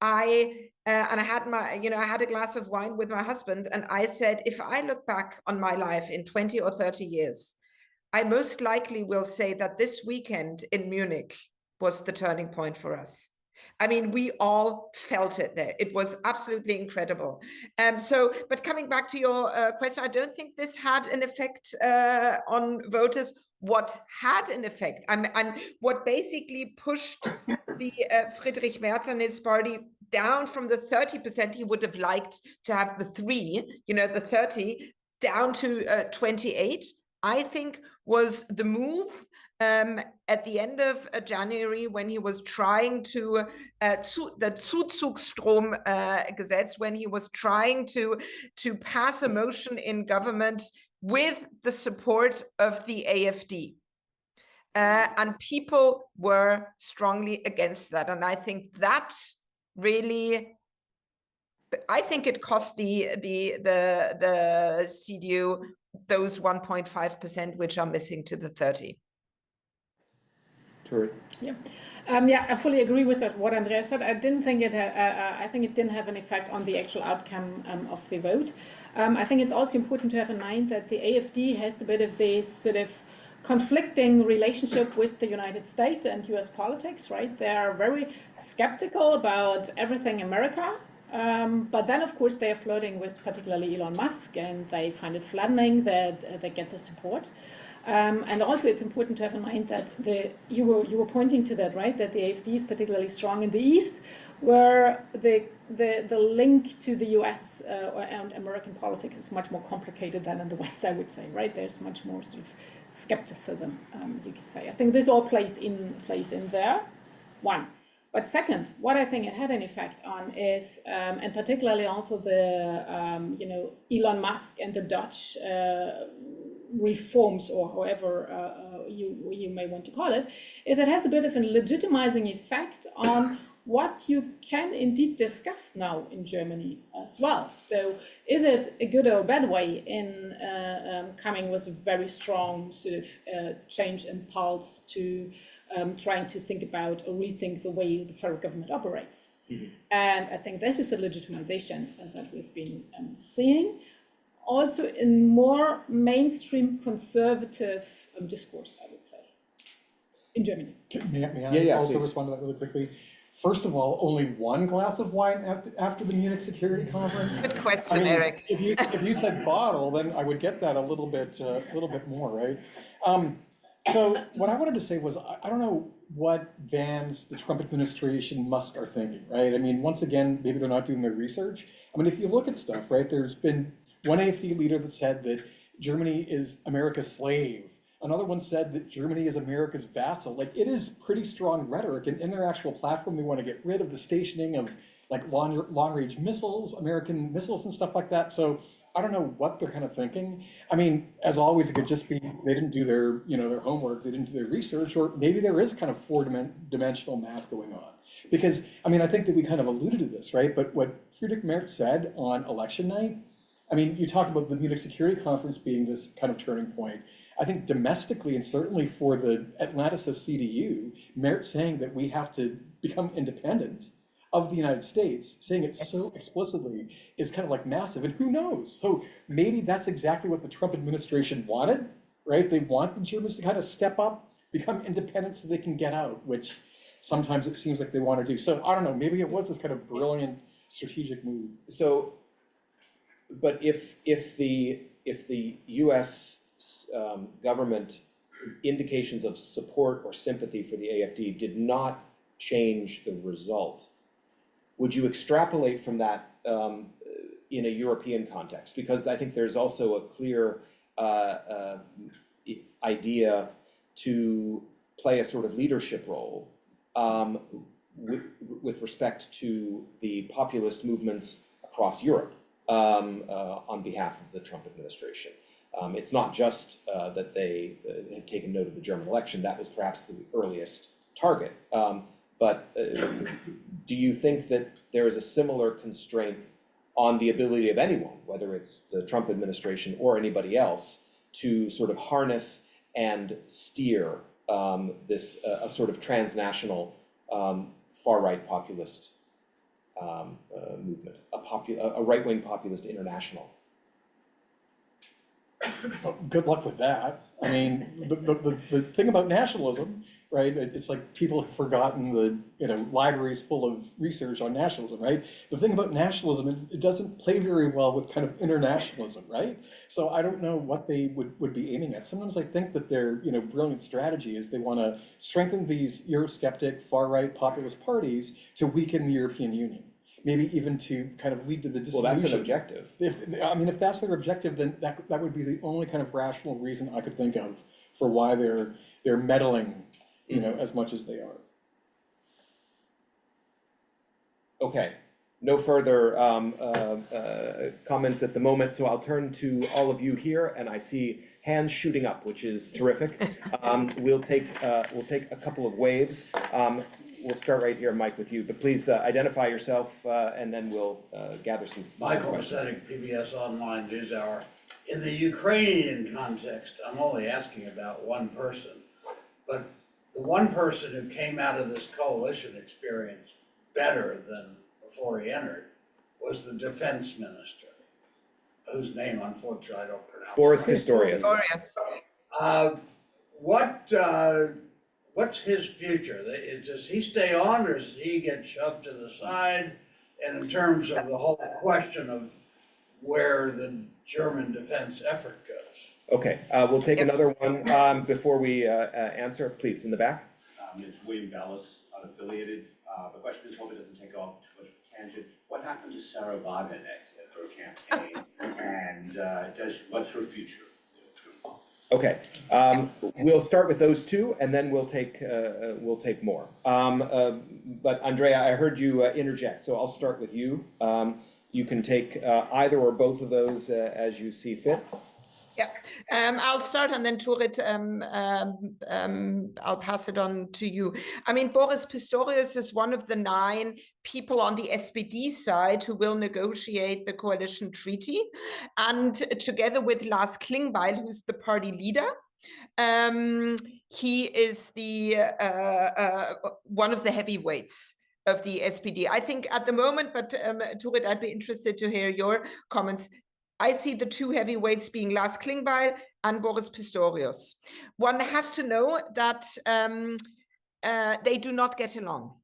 I had I had a glass of wine with my husband, and I said, if I look back on my life in 20 or 30 years, I most likely will say that this weekend in Munich was the turning point for us. I mean, we all felt it there. It was absolutely incredible. But coming back to your question, I don't think this had an effect on voters. What had an effect, and what basically pushed the Friedrich Merz and his party down from the 30% he would have liked to have the 30, down to 28, I think, was the move at the end of January, when he was trying to the Zuzugsstromgesetz, when he was trying to pass a motion in government with the support of the AFD. And people were strongly against that. And I think that really, I think it cost the CDU those 1.5%, which are missing to the 30. Thurid. Yeah. Yeah, I fully agree with what Andrea said. I didn't think it. I think it didn't have an effect on the actual outcome of the vote. I think it's also important to have in mind that the AFD has a bit of this sort of conflicting relationship with the United States and US politics, right? They are very skeptical about everything America, but then of course they are flirting with particularly Elon Musk, and they find it flattening that they get the support. And also it's important to have in mind that you were pointing to that, right? That the AFD is particularly strong in the East, where the link to the US and American politics is much more complicated than in the West, I would say, right? There's much more sort of skepticism, you could say. I think this all plays in there, one. But second, what I think it had an effect on is, and particularly also the, Elon Musk and the Dutch reforms, or however you may want to call it, is it has a bit of a legitimizing effect on what you can indeed discuss now in Germany as well. So is it a good or a bad way in coming with a very strong sort of change impulse to trying to think about or rethink the way the federal government operates? Mm-hmm. And I think this is a legitimization that we've been seeing. Also in more mainstream conservative discourse, I would say, in Germany. May I also respond to that really quickly? First of all, only one glass of wine after the Munich Security Conference. Good question, Eric. If you said bottle, then I would get that a little bit more, right? So what I wanted to say was, I don't know what Vance, the Trump administration, Musk are thinking, right? I mean, once again, maybe they're not doing their research. I mean, if you look at stuff, right, there's been one AFD leader that said that Germany is America's slave. Another one said that Germany is America's vassal. Like, it is pretty strong rhetoric, and in their actual platform, they want to get rid of the stationing of like long-range missiles, American missiles and stuff like that. So I don't know what they're kind of thinking. I mean, as always, it could just be they didn't do their, their homework, they didn't do their research, or maybe there is kind of four-dimensional math going on. Because, I mean, I think that we kind of alluded to this, right? But what Friedrich Merz said on election night, I mean, you talked about the Munich Security Conference being this kind of turning point. I think domestically, and certainly for the Atlanticist CDU, Merz saying that we have to become independent of the United States, saying it so explicitly, is kind of like massive. And who knows? So maybe that's exactly what the Trump administration wanted, right? They want the Germans to kind of step up, become independent so they can get out, which sometimes it seems like they want to do. So I don't know, maybe it was this kind of brilliant strategic move. So, but if the U.S. Government indications of support or sympathy for the AfD did not change the result, would you extrapolate from that in a European context? Because I think there's also a clear idea to play a sort of leadership role with respect to the populist movements across Europe on behalf of the Trump administration. It's not just that they have taken note of the German election. That was perhaps the earliest target. But do you think that there is a similar constraint on the ability of anyone, whether it's the Trump administration or anybody else, to sort of harness and steer this a sort of transnational far-right populist movement, a right-wing populist international? Well, good luck with that. I mean, the thing about nationalism, right? It's like people have forgotten the libraries full of research on nationalism, right? The thing about nationalism, it doesn't play very well with kind of internationalism, right? So I don't know what they would be aiming at. Sometimes I think that their brilliant strategy is they want to strengthen these Eurosceptic far-right populist parties to weaken the European Union. Maybe even to kind of lead to the dissolution. Well, that's an objective. If that's their objective, then that would be the only kind of rational reason I could think of for why they're meddling, as much as they are. Okay. No further comments at the moment, so I'll turn to all of you here, and I see hands shooting up, which is terrific. We'll take a couple of waves. We'll start right here, Mike, with you, but please identify yourself, and then we'll gather some Michael questions. Pathetic, PBS Online NewsHour. In the Ukrainian context, I'm only asking about one person, but the one person who came out of this coalition experience better than before he entered was the defense minister, whose name, unfortunately, I don't pronounce. Boris Pistorius. What's his future? Does he stay on, or does he get shoved to the side? And in terms of the whole question of where the German defense effort goes. Okay, we'll take another one before we answer. Please, in the back. It's William Ballas, unaffiliated. The question is, hope it doesn't take off too much of a tangent. What happened to Sarah Wagenknecht at her campaign, and what's her future? Okay, we'll start with those two, and then we'll take more. But Andrea, I heard you interject, so I'll start with you. You can take either or both of those as you see fit. Yeah, I'll start, and then Thurid, I'll pass it on to you. I mean, Boris Pistorius is one of the 9 people on the SPD side who will negotiate the coalition treaty. And together with Lars Klingbeil, who's the party leader, he is the one of the heavyweights of the SPD. I think at the moment, but Thurid, I'd be interested to hear your comments. I see the 2 heavyweights being Lars Klingbeil and Boris Pistorius. One has to know that they do not get along.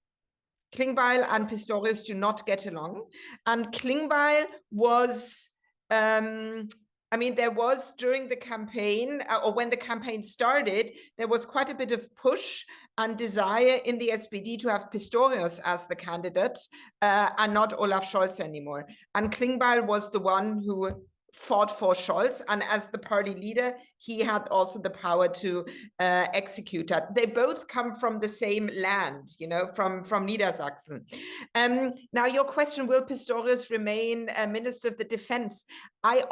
Klingbeil and Pistorius do not get along. And Klingbeil was, I mean, there was during the campaign, or when the campaign started, there was quite a bit of push and desire in the SPD to have Pistorius as the candidate and not Olaf Scholz anymore. And Klingbeil was the one who fought for Scholz, and as the party leader, he had also the power to execute that. They both come from the same land, from Niedersachsen. Now, your question, will Pistorius remain Minister of the Defense? I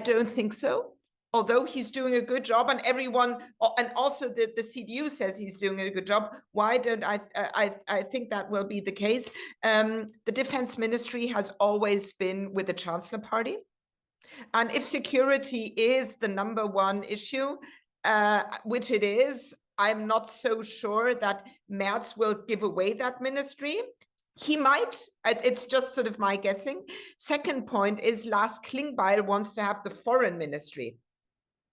don't think so. although he's doing a good job, and everyone, and also the CDU says he's doing a good job, why don't I think that will be the case. The defense ministry has always been with the Chancellor Party. And if security is the #1 issue, which it is, I'm not so sure that Merz will give away that ministry. He might, it's just sort of my guessing. Second point is Lars Klingbeil wants to have the foreign ministry,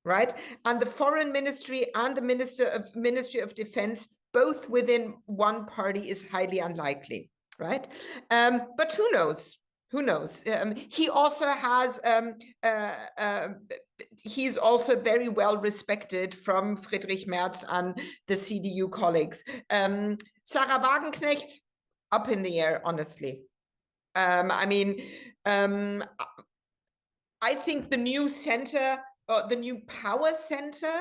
right? And the foreign ministry and the Ministry of Defense, both within one party, is highly unlikely, right? But who knows? Who knows? He also has, he's also very well respected from Friedrich Merz and the CDU colleagues. Sarah Wagenknecht, up in the air, honestly. I mean, I think the new center, the new power center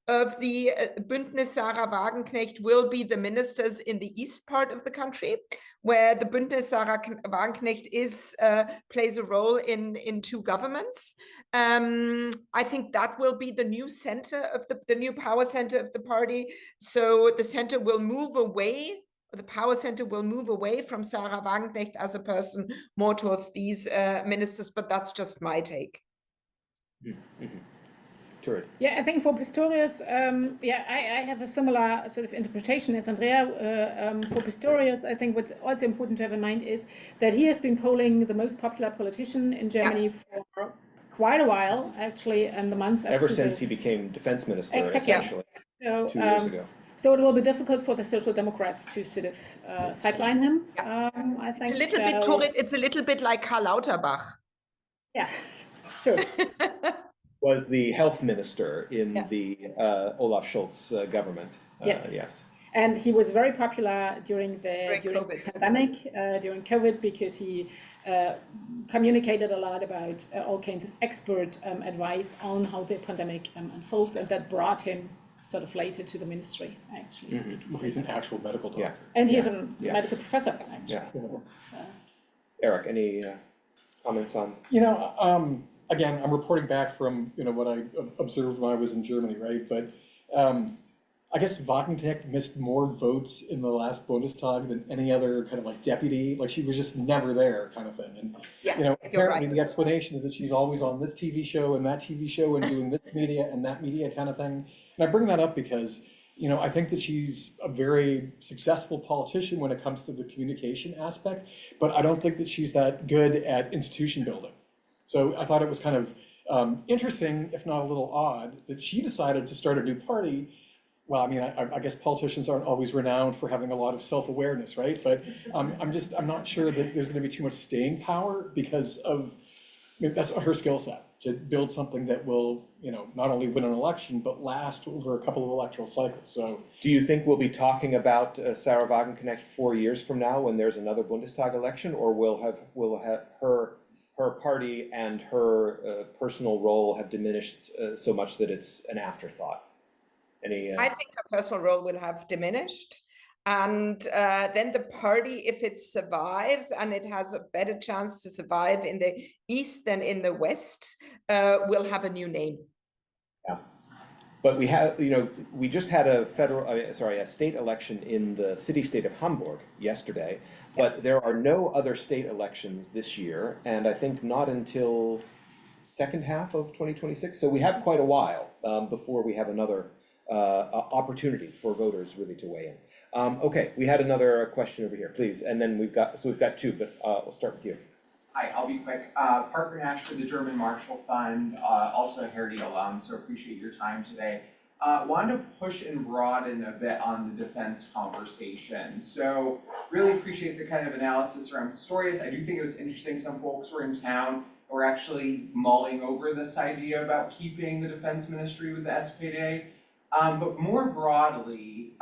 of the Bündnis Sarah Wagenknecht will be the ministers in the east part of the country, where the Bündnis Sarah Wagenknecht plays a role in 2 governments. I think that will be the new center of the new power center of the party. So the center will move away. The power center will move away from Sarah Wagenknecht as a person more towards these ministers, but that's just my take. Mm-hmm. Thurid. Yeah, I think for Pistorius, I have a similar sort of interpretation as Andrea. For Pistorius, I think what's also important to have in mind is that he has been polling the most popular politician in Germany for quite a while, actually, and the months ever since he became defense minister, essentially, so, 2 years ago. So it will be difficult for the Social Democrats to sort of sideline him. I think it's a little bit, Thurid, it's a little bit like Karl Lauterbach. Yeah, true. Was the health minister in the Olaf Scholz government. Yes. And he was very popular during the pandemic, during COVID, because he communicated a lot about all kinds of expert advice on how the pandemic unfolds, and that brought him sort of later to the ministry, actually. Mm-hmm. Well, he's an actual medical doctor. Yeah. And he's a medical professor, actually. Yeah. Eric, any comments on? Again, I'm reporting back from what I observed when I was in Germany, right? But I guess Wagenknecht missed more votes in the last Bundestag than any other kind of like deputy. Like she was just never there, kind of thing. And apparently the explanation is that she's always on this TV show and that TV show and doing this media and that media kind of thing. And I bring that up because I think that she's a very successful politician when it comes to the communication aspect, but I don't think that she's that good at institution building. So I thought it was kind of interesting, if not a little odd, that she decided to start a new party. Well, I mean, I guess politicians aren't always renowned for having a lot of self-awareness, right? But I'm not sure that there's going to be too much staying power because of that's her skill set, to build something that will, not only win an election but last over a couple of electoral cycles. So, do you think we'll be talking about Sarah Wagenknecht 4 years from now when there's another Bundestag election, or will her party and her personal role have diminished so much that it's an afterthought? I think her personal role will have diminished. And then the party, if it survives, and it has a better chance to survive in the East than in the West, will have a new name. Yeah. But we have, we just had a state election in the city-state of Hamburg yesterday, but there are no other state elections this year, and I think not until second half of 2026. So we have quite a while before we have another opportunity for voters really to weigh in. Okay, we had another question over here, please, and then we've got two, but we'll start with you. Hi, I'll be quick. Parker Nash for the German Marshall Fund, also a Hertie alum, so appreciate your time today. Wanted to push and broaden a bit on the defense conversation. So really appreciate the kind of analysis around Pistorius. I do think it was interesting some folks were in town were actually mulling over this idea about keeping the defense ministry with the SPD. But more broadly,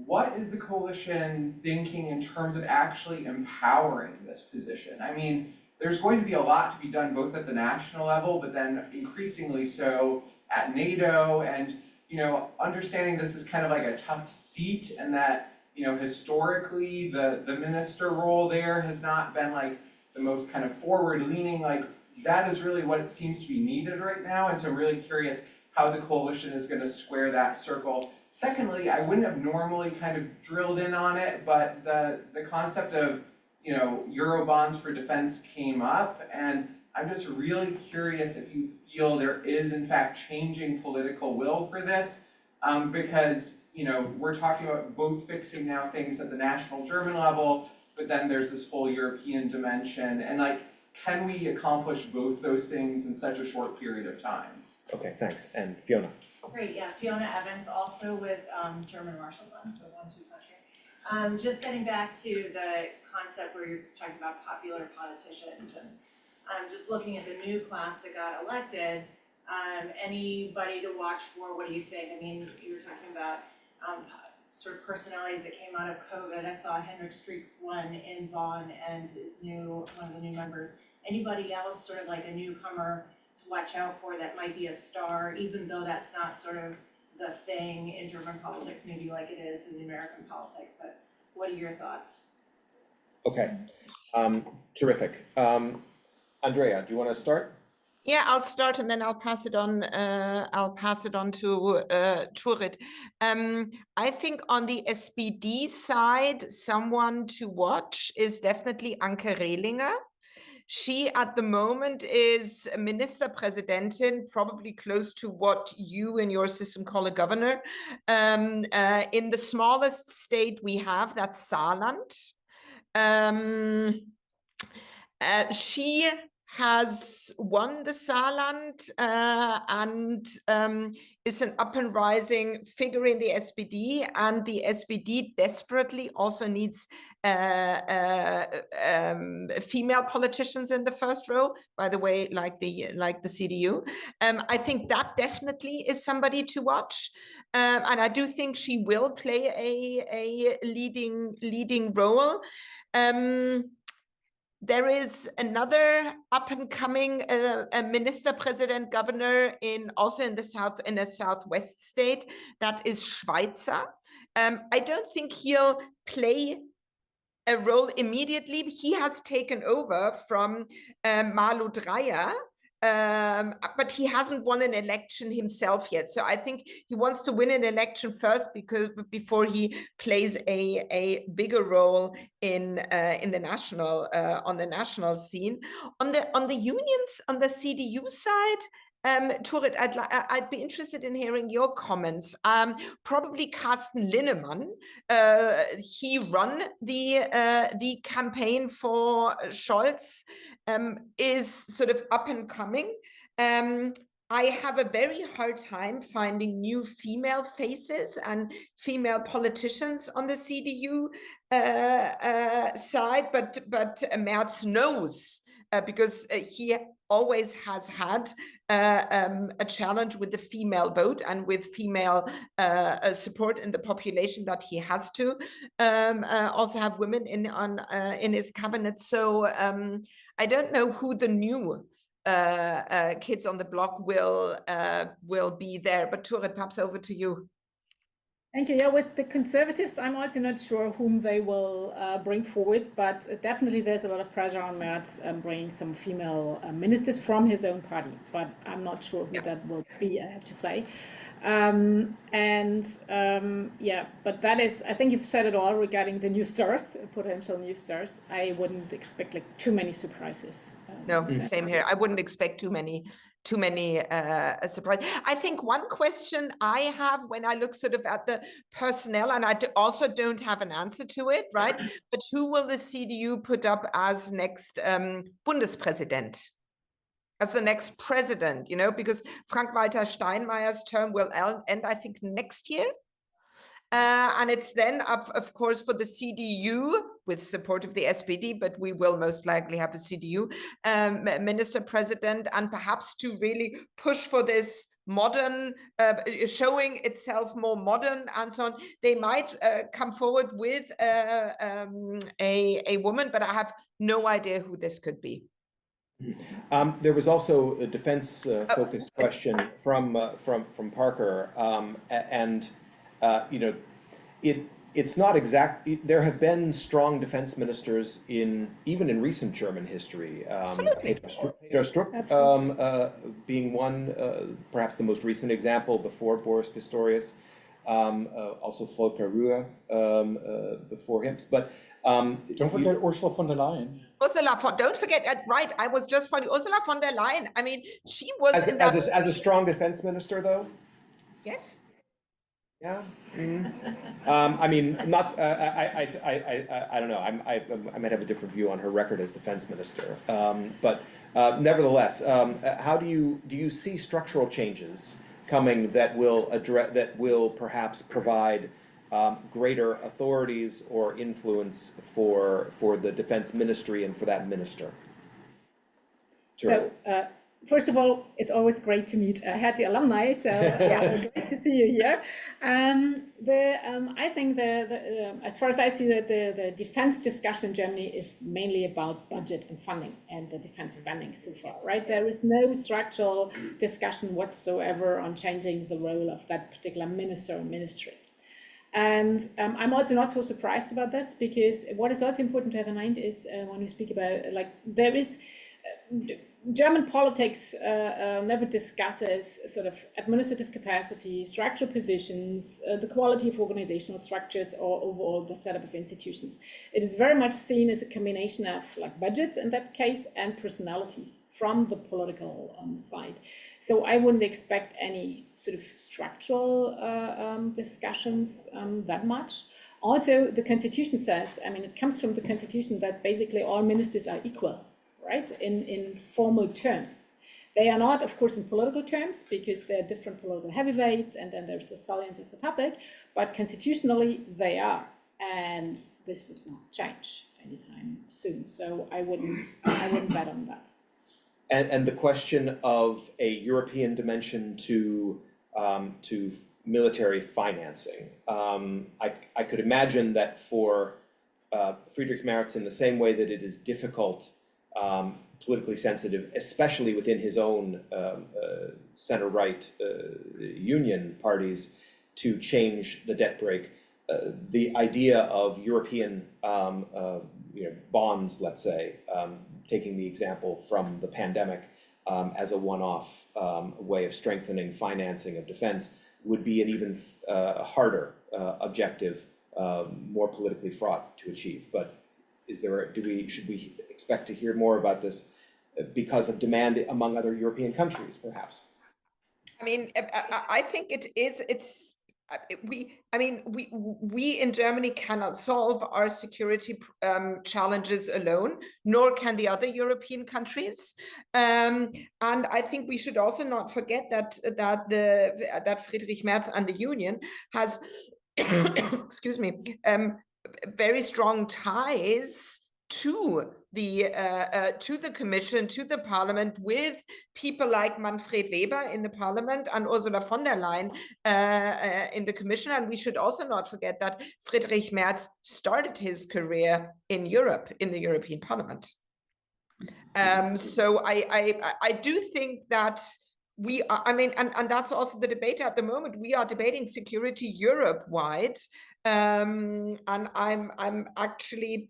what is the coalition thinking in terms of actually empowering this position? I mean, there's going to be a lot to be done both at the national level, but then increasingly so at NATO, and understanding this is kind of like a tough seat, and that historically the minister role there has not been like the most kind of forward-leaning, like that is really what it seems to be needed right now, and so I'm really curious how the coalition is going to square that circle. Secondly, I wouldn't have normally kind of drilled in on it, but the concept of, you know, Euro bonds for defense came up, and I'm just really curious if you feel there is in fact changing political will for this, because, you know, we're talking about both fixing now things at the national German level, but then there's this whole European dimension, and like, can we accomplish both those things in such a short period of time? Okay, thanks. And Fiona. Great, yeah, Fiona Evans, also with German Marshall Fund, so 1-2 country. Just getting back to the concept where you're just talking about popular politicians, and just looking at the new class that got elected, anybody to watch for, what do you think? I mean, you were talking about sort of personalities that came out of COVID. I saw Henrik Streeck won in Bonn and is one of the new members. Anybody else sort of like a newcomer to watch out for that might be a star, even though that's not sort of the thing in German politics, maybe like it is in the American politics, but what are your thoughts? Okay, terrific. Andrea, do you want to start? Yeah, I'll start and then I'll pass it on. I'll pass it on to Thurid. I think on the SPD side, someone to watch is definitely Anke Rehlinger. She at the moment is Ministerpräsidentin, probably close to what you in your system call a governor. In the smallest state we have, that's Saarland. She has won the Saarland and is an up and rising figure in the SPD, and the SPD desperately also needs female politicians in the first row, by the way, like the CDU. I think that definitely is somebody to watch, and I do think she will play a leading role. There is another up-and-coming minister-president governor also in the southwest state, that is Schweizer. I don't think he'll play a role immediately. He has taken over from Malu Dreyer, but he hasn't won an election himself yet. So I think he wants to win an election first before he plays a bigger role in the national on the national scene. On the unions, on the CDU side, Thurid, I'd be interested in hearing your comments. Probably Carsten Linnemann. He run the campaign for Scholz, is sort of up and coming. I have a very hard time finding new female faces and female politicians on the CDU side, but Merz knows because he always has had a challenge with the female vote and with female support in the population that he has to also have women in his cabinet. So I don't know who the new kids on the block will be there, but Thurid, perhaps over to you. Thank you. Yeah, with the Conservatives, I'm also not sure whom they will bring forward, but definitely there's a lot of pressure on Merz bringing some female ministers from his own party, but I'm not sure who that will be, I have to say. Yeah, but that is, I think you've said it all regarding the new stars, potential new stars. I wouldn't expect like too many surprises. No, same here. I wouldn't expect too many surprise. I think one question I have when I look sort of at the personnel, and I also don't have an answer to it, right? But who will the CDU put up as next Bundespräsident? As the next president, you know, because Frank-Walter Steinmeier's term will end, I think, next year. And it's then up, of course, for the CDU with support of the SPD, but we will most likely have a CDU minister president, and perhaps to really push for this modern, showing itself more modern and so on. They might come forward with a woman, but I have no idea who this could be. There was also a defense focused question from Parker, and you know, it's not exact. There have been strong defense ministers even in recent German history. Absolutely. Peter Struck being one, perhaps the most recent example before Boris Pistorius. Also Volker Ruhr before him. But don't forget Ursula von der Leyen. Don't forget, right, I was just funny, Ursula von der Leyen, I mean, she was as a strong defense minister, though? Yes. Yeah. I mean, not. I don't know. I might have a different view on her record as defense minister. But nevertheless, how do you see structural changes coming that will perhaps provide greater authorities or influence for the defense ministry and for that minister? Sure. So. First of all, it's always great to meet Hertie alumni, so great to see you here. I think as far as I see that the defense discussion in Germany is mainly about budget and funding and the defense spending so far, right? There is no structural discussion whatsoever on changing the role of that particular minister or ministry. And I'm also not so surprised about this, because what is also important to have in mind is when we speak about, there is German politics never discusses sort of administrative capacity, structural positions, the quality of organizational structures, or overall the setup of institutions. It is very much seen as a combination of budgets in that case and personalities from the political side. So I wouldn't expect any sort of structural discussions that much. Also, the Constitution says, I mean, it comes from the Constitution that basically all ministers are equal, right, in formal terms. They are not, of course, in political terms, because there are different political heavyweights, and then there's the salience of the topic, but constitutionally they are, and this would not change anytime soon. So I wouldn't bet on that. And the question of a European dimension to military financing, I could imagine that for Friedrich Merz, in the same way that it is difficult, politically sensitive, especially within his own center-right union parties, to change the debt brake. The idea of European bonds, let's say, taking the example from the pandemic as a one-off way of strengthening financing of defense, would be an even harder objective, more politically fraught to achieve. But should we expect to hear more about this because of demand among other European countries, perhaps? I mean, I think we in Germany cannot solve our security challenges alone, nor can the other European countries. And I think we should also not forget that Friedrich Merz and the Union has, excuse me, very strong ties to the Commission, to the Parliament, with people like Manfred Weber in the Parliament and Ursula von der Leyen in the Commission. And we should also not forget that Friedrich Merz started his career in Europe, in the European Parliament. So I do think that we are, I mean, and that's also the debate at the moment. We are debating security Europe-wide, and I'm actually,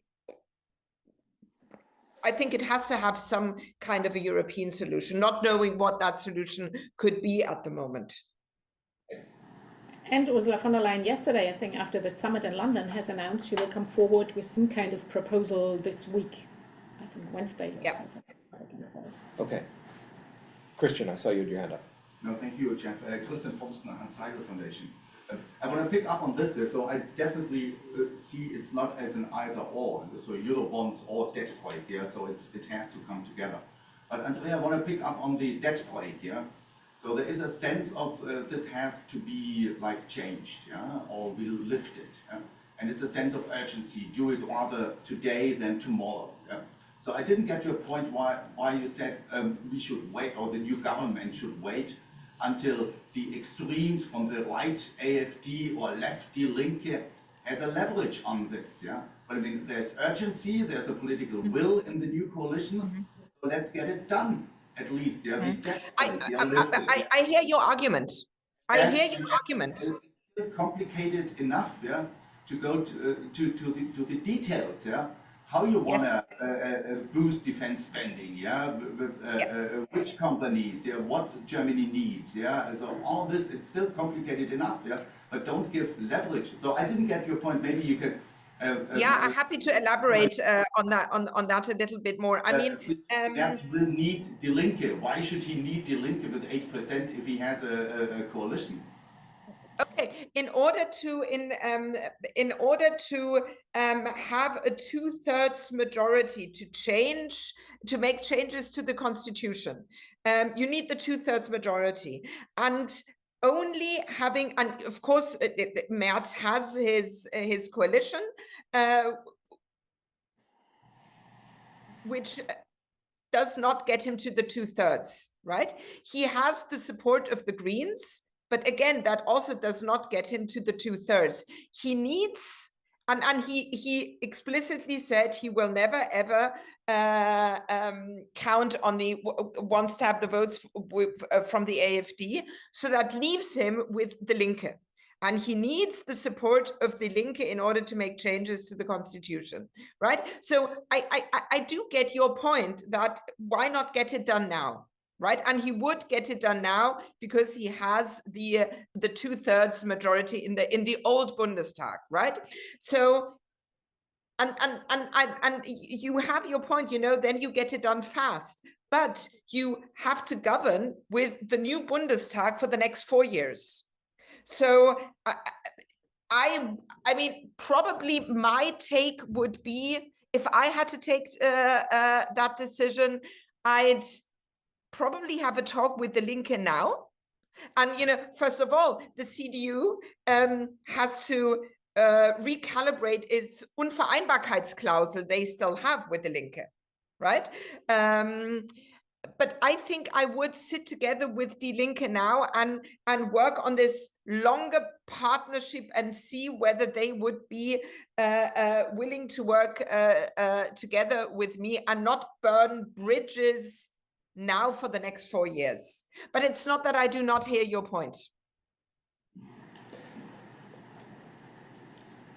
I think it has to have some kind of a European solution, not knowing what that solution could be at the moment. And Ursula von der Leyen yesterday, I think after the summit in London, has announced she will come forward with some kind of proposal this week, I think Wednesday or something. Okay. Christian, I saw you with your hand up. No, thank you, Jeff. Christian Forstner, Hans-Seidel Foundation. I want to pick up on this. So I definitely see it's not as an either-or. So Eurobonds or debt brake, yeah. So it has to come together. But Andrea, I want to pick up on the debt brake, yeah. So there is a sense of this has to be like changed, yeah, or we'll lift it, yeah? And it's a sense of urgency. Do it rather today than tomorrow, yeah. So I didn't get your point why you said we should wait, or the new government should wait until the extremes from the right AfD or left Die Linke has a leverage on this, yeah. But I mean, there's urgency, there's a political will in the new coalition, so let's get it done at least, yeah. I hear your argument. I hear your argument. It's complicated enough, yeah, to go to the details, yeah? How you want to boost defense spending, yeah? With which companies, yeah? What Germany needs, yeah? So all this, it's still complicated enough, yeah? But don't give leverage. So I didn't get your point. Maybe you can. I'm happy to elaborate on that a little bit more. I mean, Merz will need Die Linke. Why should he need Die Linke with 8% if he has a coalition? Okay, in order to have a 2/3 majority to make changes to the constitution, you need the 2/3 majority, and only having, and of course, Merz has his coalition, which does not get him to the 2/3, right? He has the support of the Greens, but again, that also does not get him to the 2/3. He needs, and he explicitly said he will never ever count on wants to have the votes from the AfD. So that leaves him with the Linke. And he needs the support of the Linke in order to make changes to the constitution, right? So I do get your point that why not get it done now, right? And he would get it done now because he has the 2/3 majority in the old Bundestag, right? So and you have your point, then you get it done fast. But you have to govern with the new Bundestag for the next 4 years. So I mean, probably my take would be, if I had to take that decision, I'd probably have a talk with the Linke now. And, first of all, the CDU has to recalibrate its Unvereinbarkeitsklausel they still have with the Linke, right? But I think I would sit together with Die Linke now and work on this longer partnership and see whether they would be willing to work together with me and not burn bridges now for the next 4 years. But it's not that I do not hear your point.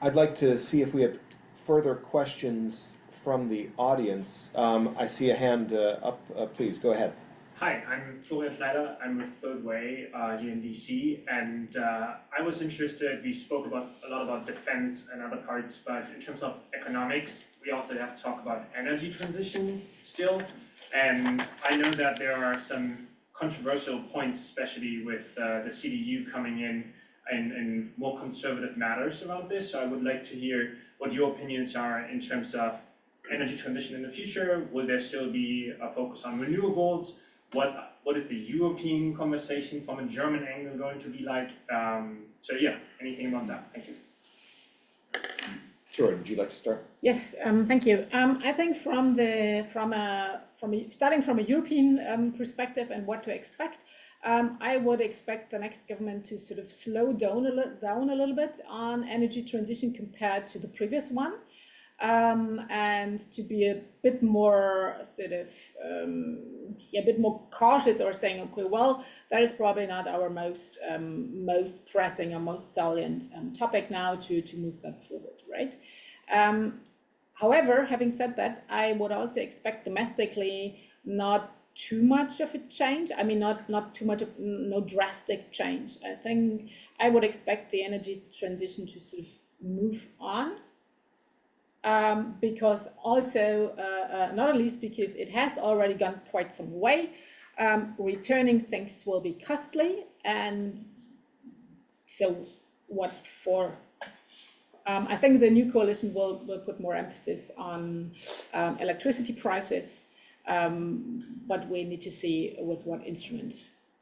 I'd like to see if we have further questions from the audience. I see a hand up, please, go ahead. Hi, I'm Florian Schneider. I'm with Third Way here in DC, and I was interested, we spoke a lot about defense and other parts, but in terms of economics, we also have to talk about energy transition still, and I know that there are some controversial points, especially with the CDU coming in and more conservative matters around this, so I would like to hear what your opinions are in terms of energy transition in the future. Will there still be a focus on renewables? What is the European conversation from a German angle going to be like? So yeah, anything about that? Thank you. Sure. Would you like to start? Yes, thank you. I think starting from a European perspective and what to expect, I would expect the next government to sort of slow down a little bit on energy transition compared to the previous one. And to be a bit more sort of, a bit more cautious, or saying, okay, well, that is probably not our most pressing or most salient topic now to move that forward, right? However, having said that, I would also expect domestically not too much of a change. I mean, not too much of no drastic change. I think I would expect the energy transition to sort of move on. Because also, not least because it has already gone quite some way, returning things will be costly, and so what for? I think the new coalition will put more emphasis on electricity prices, but we need to see with what instrument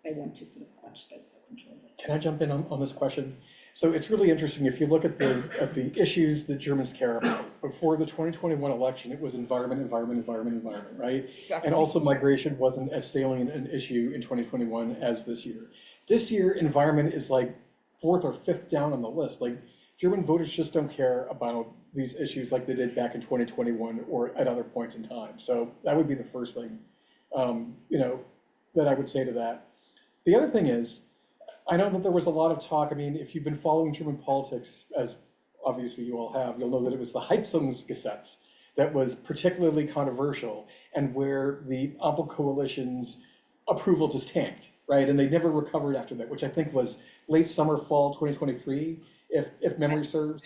they want to sort of watch this or control this. Can I jump in on this question? So it's really interesting, if you look at the issues that Germans care about. Before the 2021 election, it was environment, right? Exactly. And also migration wasn't as salient an issue in 2021 as this year. This year, environment is like 4th or 5th down on the list. Like, German voters just don't care about these issues like they did back in 2021 or at other points in time. So that would be the first thing, that I would say to that. The other thing is, I know that there was a lot of talk. I mean, if you've been following German politics as obviously you all have, you'll know that it was the Heizungsgesetz that was particularly controversial and where the Ampel coalition's approval just tanked, right? And they never recovered after that, which I think was late summer, fall 2023, if memory serves,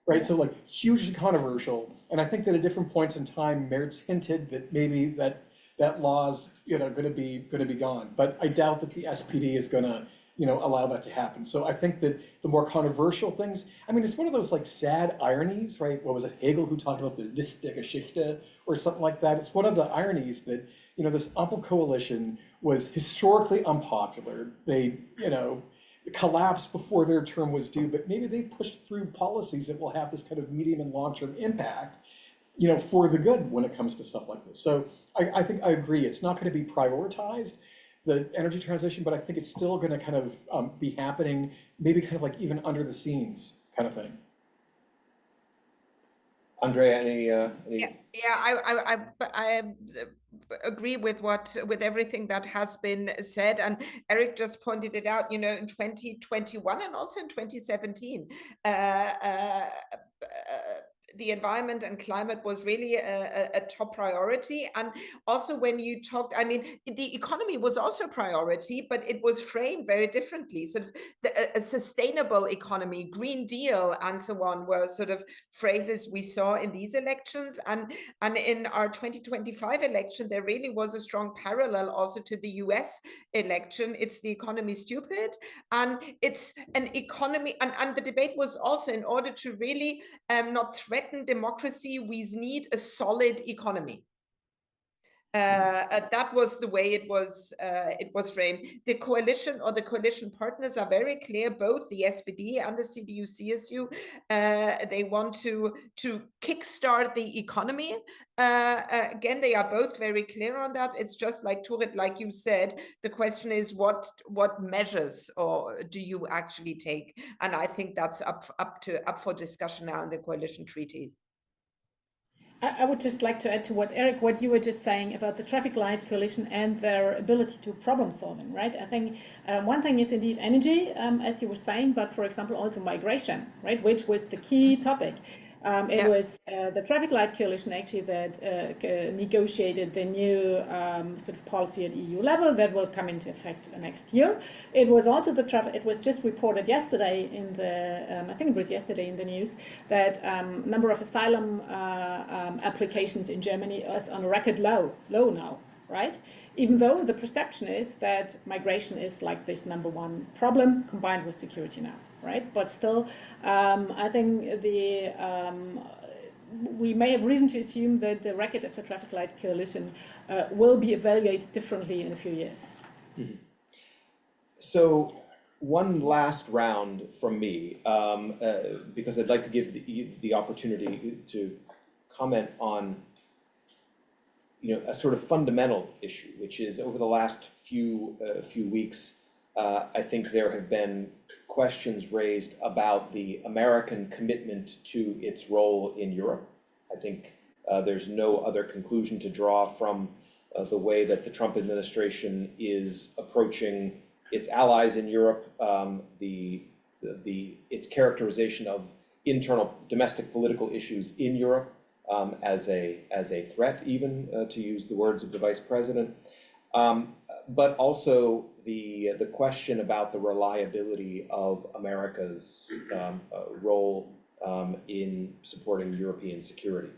right? So like hugely controversial. And I think that at different points in time, Merz hinted that maybe that law's going to be gone. But I doubt that the SPD is going to allow that to happen. So I think that the more controversial things, I mean, it's one of those like sad ironies, right? What was it, Hegel who talked about the List der Geschichte or something like that? It's one of the ironies that, this Ampel coalition was historically unpopular. They, collapsed before their term was due, but maybe they pushed through policies that will have this kind of medium and long-term impact, for the good when it comes to stuff like this. So I think I agree. It's not going to be prioritized, the energy transition, but I think it's still going to kind of be happening, maybe kind of like even under the scenes kind of thing. Andrea, any? I agree with everything that has been said, and Eric just pointed it out. In 2021 and also in 2017. The environment and climate was really a top priority. And also when you talked, I mean, the economy was also a priority, but it was framed very differently. Sort of a sustainable economy, Green Deal, and so on were sort of phrases we saw in these elections. And in our 2025 election, there really was a strong parallel also to the US election. It's the economy stupid, and it's an economy, and the debate was also, in order to really not threaten democracy, we need a solid economy. That was the way it was framed. The coalition or the coalition partners are very clear, both the SPD and the CDU-CSU. They want to kickstart the economy. Again, they are both very clear on that. It's just like Thurid, like you said, the question is what measures or do you actually take? And I think that's up for discussion now in the coalition treaties. I would just like to add to what you were just saying about the traffic light coalition and their ability to problem solving, right? I think one thing is indeed energy, as you were saying, but for example, also migration, right? Which was the key topic. It was the traffic light coalition actually that negotiated the new sort of policy at EU level that will come into effect next year. It was also it was just reported yesterday in the, I think it was yesterday in the news, that number of asylum applications in Germany is on a record low now, right? Even though the perception is that migration is like this #1 problem combined with security now, right? But still, I think we may have reason to assume that the record of the traffic light coalition will be evaluated differently in a few years. Mm-hmm. So one last round from me, because I'd like to give the opportunity to comment on a sort of fundamental issue, which is over the last few weeks, I think there have been questions raised about the American commitment to its role in Europe. I think there's no other conclusion to draw from the way that the Trump administration is approaching its allies in Europe, its characterization of internal domestic political issues in Europe, as a threat, even to use the words of the vice president, but also the question about the reliability of America's role in supporting European security,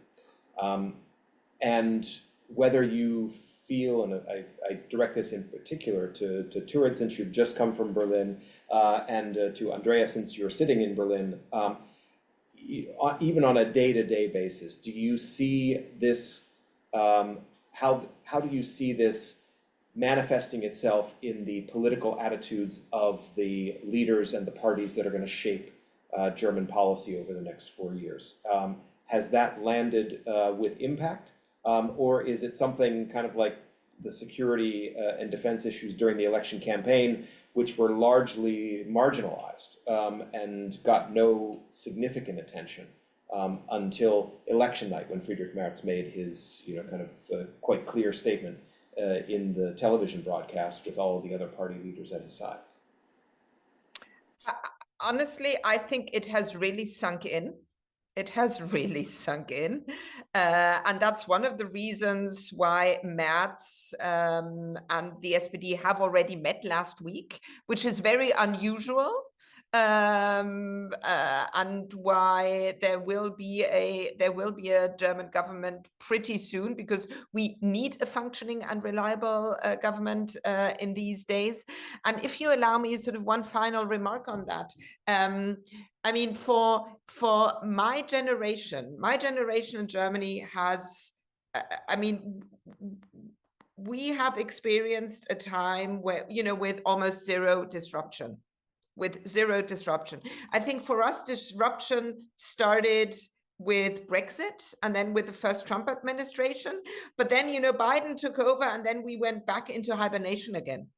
and whether you feel, and I direct this in particular to Thurid, since you've just come from Berlin, and to Andrea, since you're sitting in Berlin. Even on a day-to-day basis, do you see this? How do you see this manifesting itself in the political attitudes of the leaders and the parties that are going to shape German policy over the next 4 years? Has that landed with impact, or is it something kind of like the security and defense issues during the election campaign, which were largely marginalized and got no significant attention until election night, when Friedrich Merz made his kind of quite clear statement in the television broadcast with all of the other party leaders at his side? Honestly, I think it has really sunk in. It has really sunk in. And that's one of the reasons why Merz and the SPD have already met last week, which is very unusual. And why there will be a German government pretty soon, because we need a functioning and reliable government in these days. And if you allow me sort of one final remark on that, I mean, for my generation in Germany has, I mean, we have experienced a time where, you know, with almost zero disruption. I think for us, disruption started with Brexit and then with the first Trump administration. But then, you know, Biden took over and then we went back into hibernation again.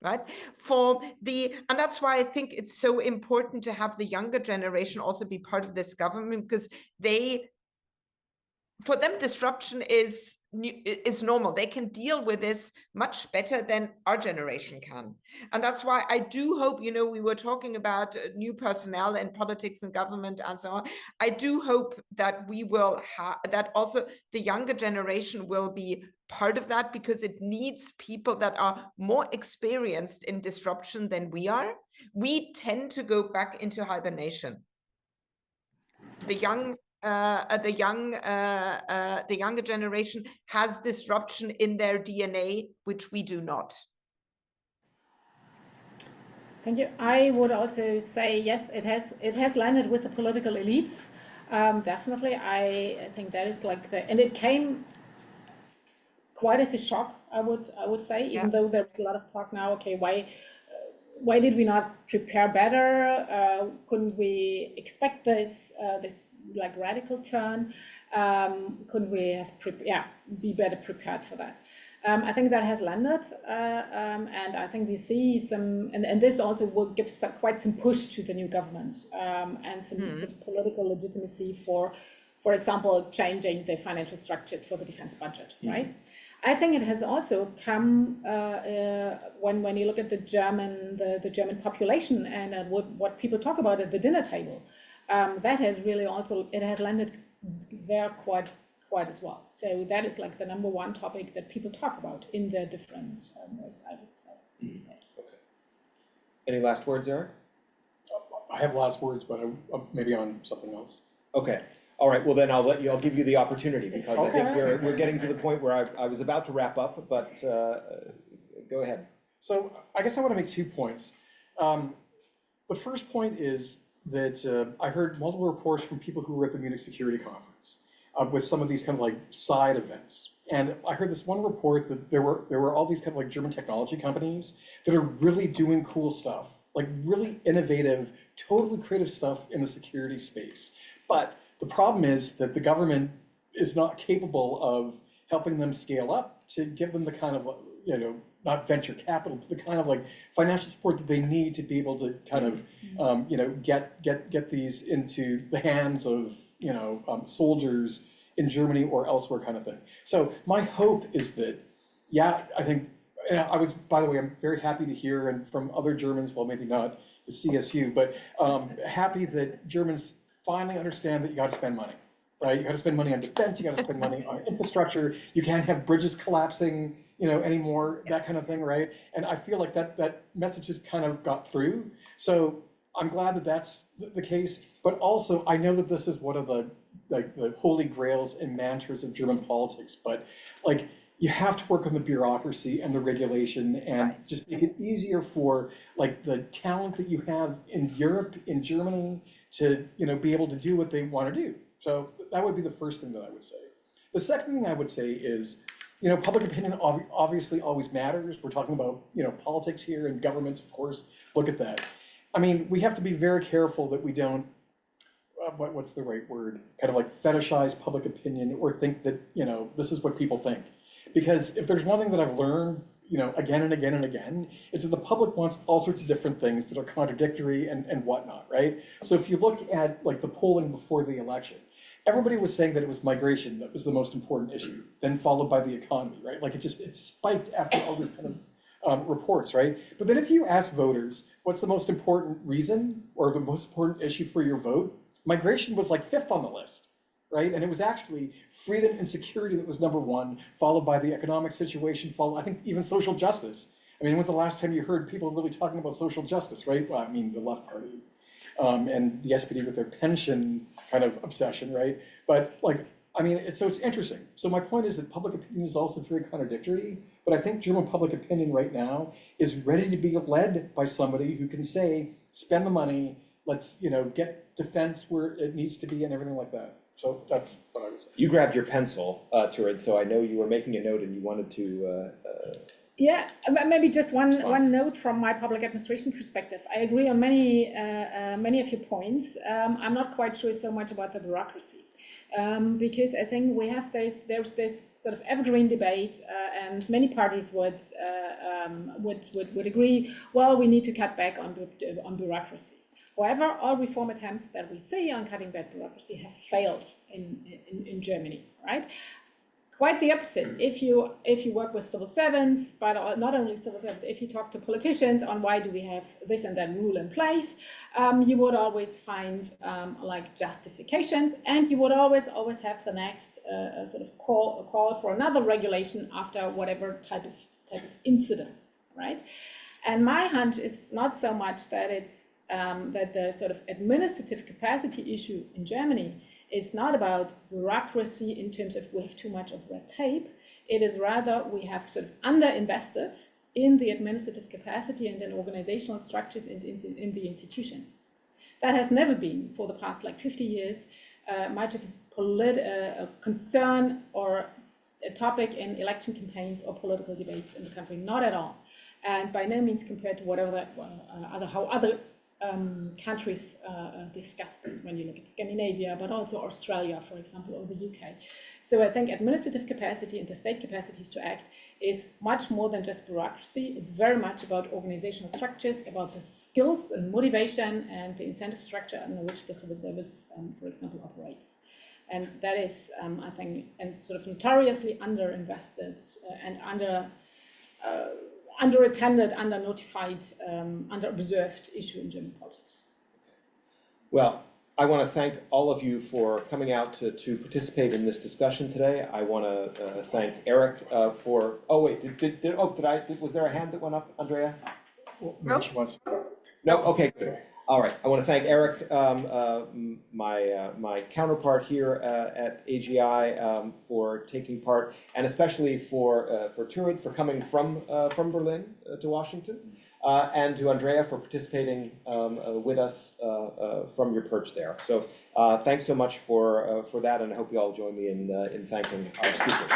Right? And that's why I think it's so important to have the younger generation also be part of this government, because for them, disruption is normal. They can deal with this much better than our generation can. And that's why I do hope, you know, we were talking about new personnel in politics and government and so on. I do hope that we will have, that also the younger generation will be part of that, because it needs people that are more experienced in disruption than we are. We tend to go back into hibernation. The younger generation has disruption in their DNA, which we do not. Thank you. I would also say yes, it has landed with the political elites. Definitely, I think that is like and it came quite as a shock. I would say, even though there's a lot of talk now. Okay, why did we not prepare better? Couldn't we expect this like radical turn? Couldn't we have be better prepared for that? I think that has landed, and I think we see some, and this also will give quite some push to the new government, and some political legitimacy for example, changing the financial structures for the defense budget, right? I think it has also come when you look at the German population and what people talk about at the dinner table. That has really also, it has landed there quite as well. So that is like the number one topic that people talk about in the different ways, I would say, these days. Okay. Any last words, Eric? I have last words, but maybe on something else. Okay. All right. Well, then I'll give you the opportunity, because I think we're getting to the point where I was about to wrap up, but go ahead. So I guess I want to make 2 points. The first point is that I heard multiple reports from people who were at the Munich Security Conference with some of these kind of like side events. And I heard this one report that there were all these kind of like German technology companies that are really doing cool stuff, like really innovative, totally creative stuff in the security space. But the problem is that the government is not capable of helping them scale up to give them the kind of, you know, not venture capital, but the kind of like financial support that they need to be able to kind of, you know, get these into the hands of, you know, soldiers in Germany or elsewhere, kind of thing. So my hope is that, I think, and I was, by the way, I'm very happy to hear, and from other Germans, well, maybe not the CSU, but happy that Germans finally understand that you got to spend money, right? You got to spend money on defense, you got to spend money on infrastructure. You can't have bridges collapsing, you know, anymore, that kind of thing, right? And I feel like that message has kind of got through. So I'm glad that that's the case, but also I know that this is one of the holy grails and mantras of German politics, but like you have to work on the bureaucracy and the regulation and just make it easier for like the talent that you have in Europe, in Germany, to, you know, be able to do what they want to do. So that would be the first thing that I would say. The second thing I would say is, you know, public opinion obviously always matters. We're talking about, you know, politics here, and governments, of course, look at that. I mean, we have to be very careful that we don't, what's the right word, kind of like fetishize public opinion or think that, you know, this is what people think. Because if there's one thing that I've learned, you know, again and again and again, it's that the public wants all sorts of different things that are contradictory and whatnot, right? So if you look at like the polling before the election, everybody was saying that it was migration that was the most important issue, then followed by the economy, right? Like it spiked after all these kind of reports, right? But then if you ask voters, what's the most important reason or the most important issue for your vote? migration was like 5th on the list, right? And it was actually freedom and security that was number 1, followed by the economic situation, followed, I think, even social justice. I mean, when's the last time you heard people really talking about social justice, right? Well, I mean, the left party and the SPD with their pension kind of obsession, right? But like, I mean, it's interesting. So my point is that public opinion is also very contradictory, but I think German public opinion right now is ready to be led by somebody who can say, spend the money, let's, get defense where it needs to be and everything like that. So that's what I was saying. You grabbed your pencil, Thurid, so I know you were making a note and you wanted to. Yeah, maybe just one note from my public administration perspective. I agree on many of your points. I'm not quite sure so much about the bureaucracy. Because I think there's this sort of evergreen debate, and many parties would agree, well, we need to cut back on bureaucracy. However, all reform attempts that we see on cutting back bureaucracy have failed in Germany, right? Quite the opposite. If you work with civil servants, but not only civil servants, if you talk to politicians on why do we have this and that rule in place, you would always find like justifications, and you would always have the next sort of call for another regulation after whatever type of incident, right? And my hunch is not so much that it's that the sort of administrative capacity issue in Germany. It's not about bureaucracy in terms of we have too much of red tape. It is rather we have sort of underinvested in the administrative capacity and in organizational structures in the institution. That has never been, for the past like 50 years, much of a concern or a topic in election campaigns or political debates in the country. Not at all. And by no means compared to whatever how other countries discuss this when you look at Scandinavia, but also Australia, for example, or the UK. So I think administrative capacity and the state capacities to act is much more than just bureaucracy. It's very much about organizational structures, about the skills and motivation and the incentive structure under which the civil service, for example, operates. And that is, I think, and sort of notoriously underinvested and underattended, under-notified, under-observed issue in German politics. Well, I want to thank all of you for coming out to participate in this discussion today. I want to thank Eric for. Oh wait, was there a hand that went up, Andrea? No. No. Okay. Good. All right. I want to thank Eric, my counterpart here at AGI, for taking part, and especially for Thurid for coming from Berlin to Washington, and to Andrea for participating with us from your perch there. So thanks so much for that, and I hope you all join me in thanking our speakers.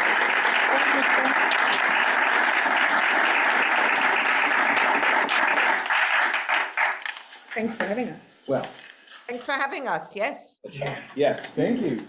Thanks for having us. Well. Thanks for having us, yes. Yes. Thank you.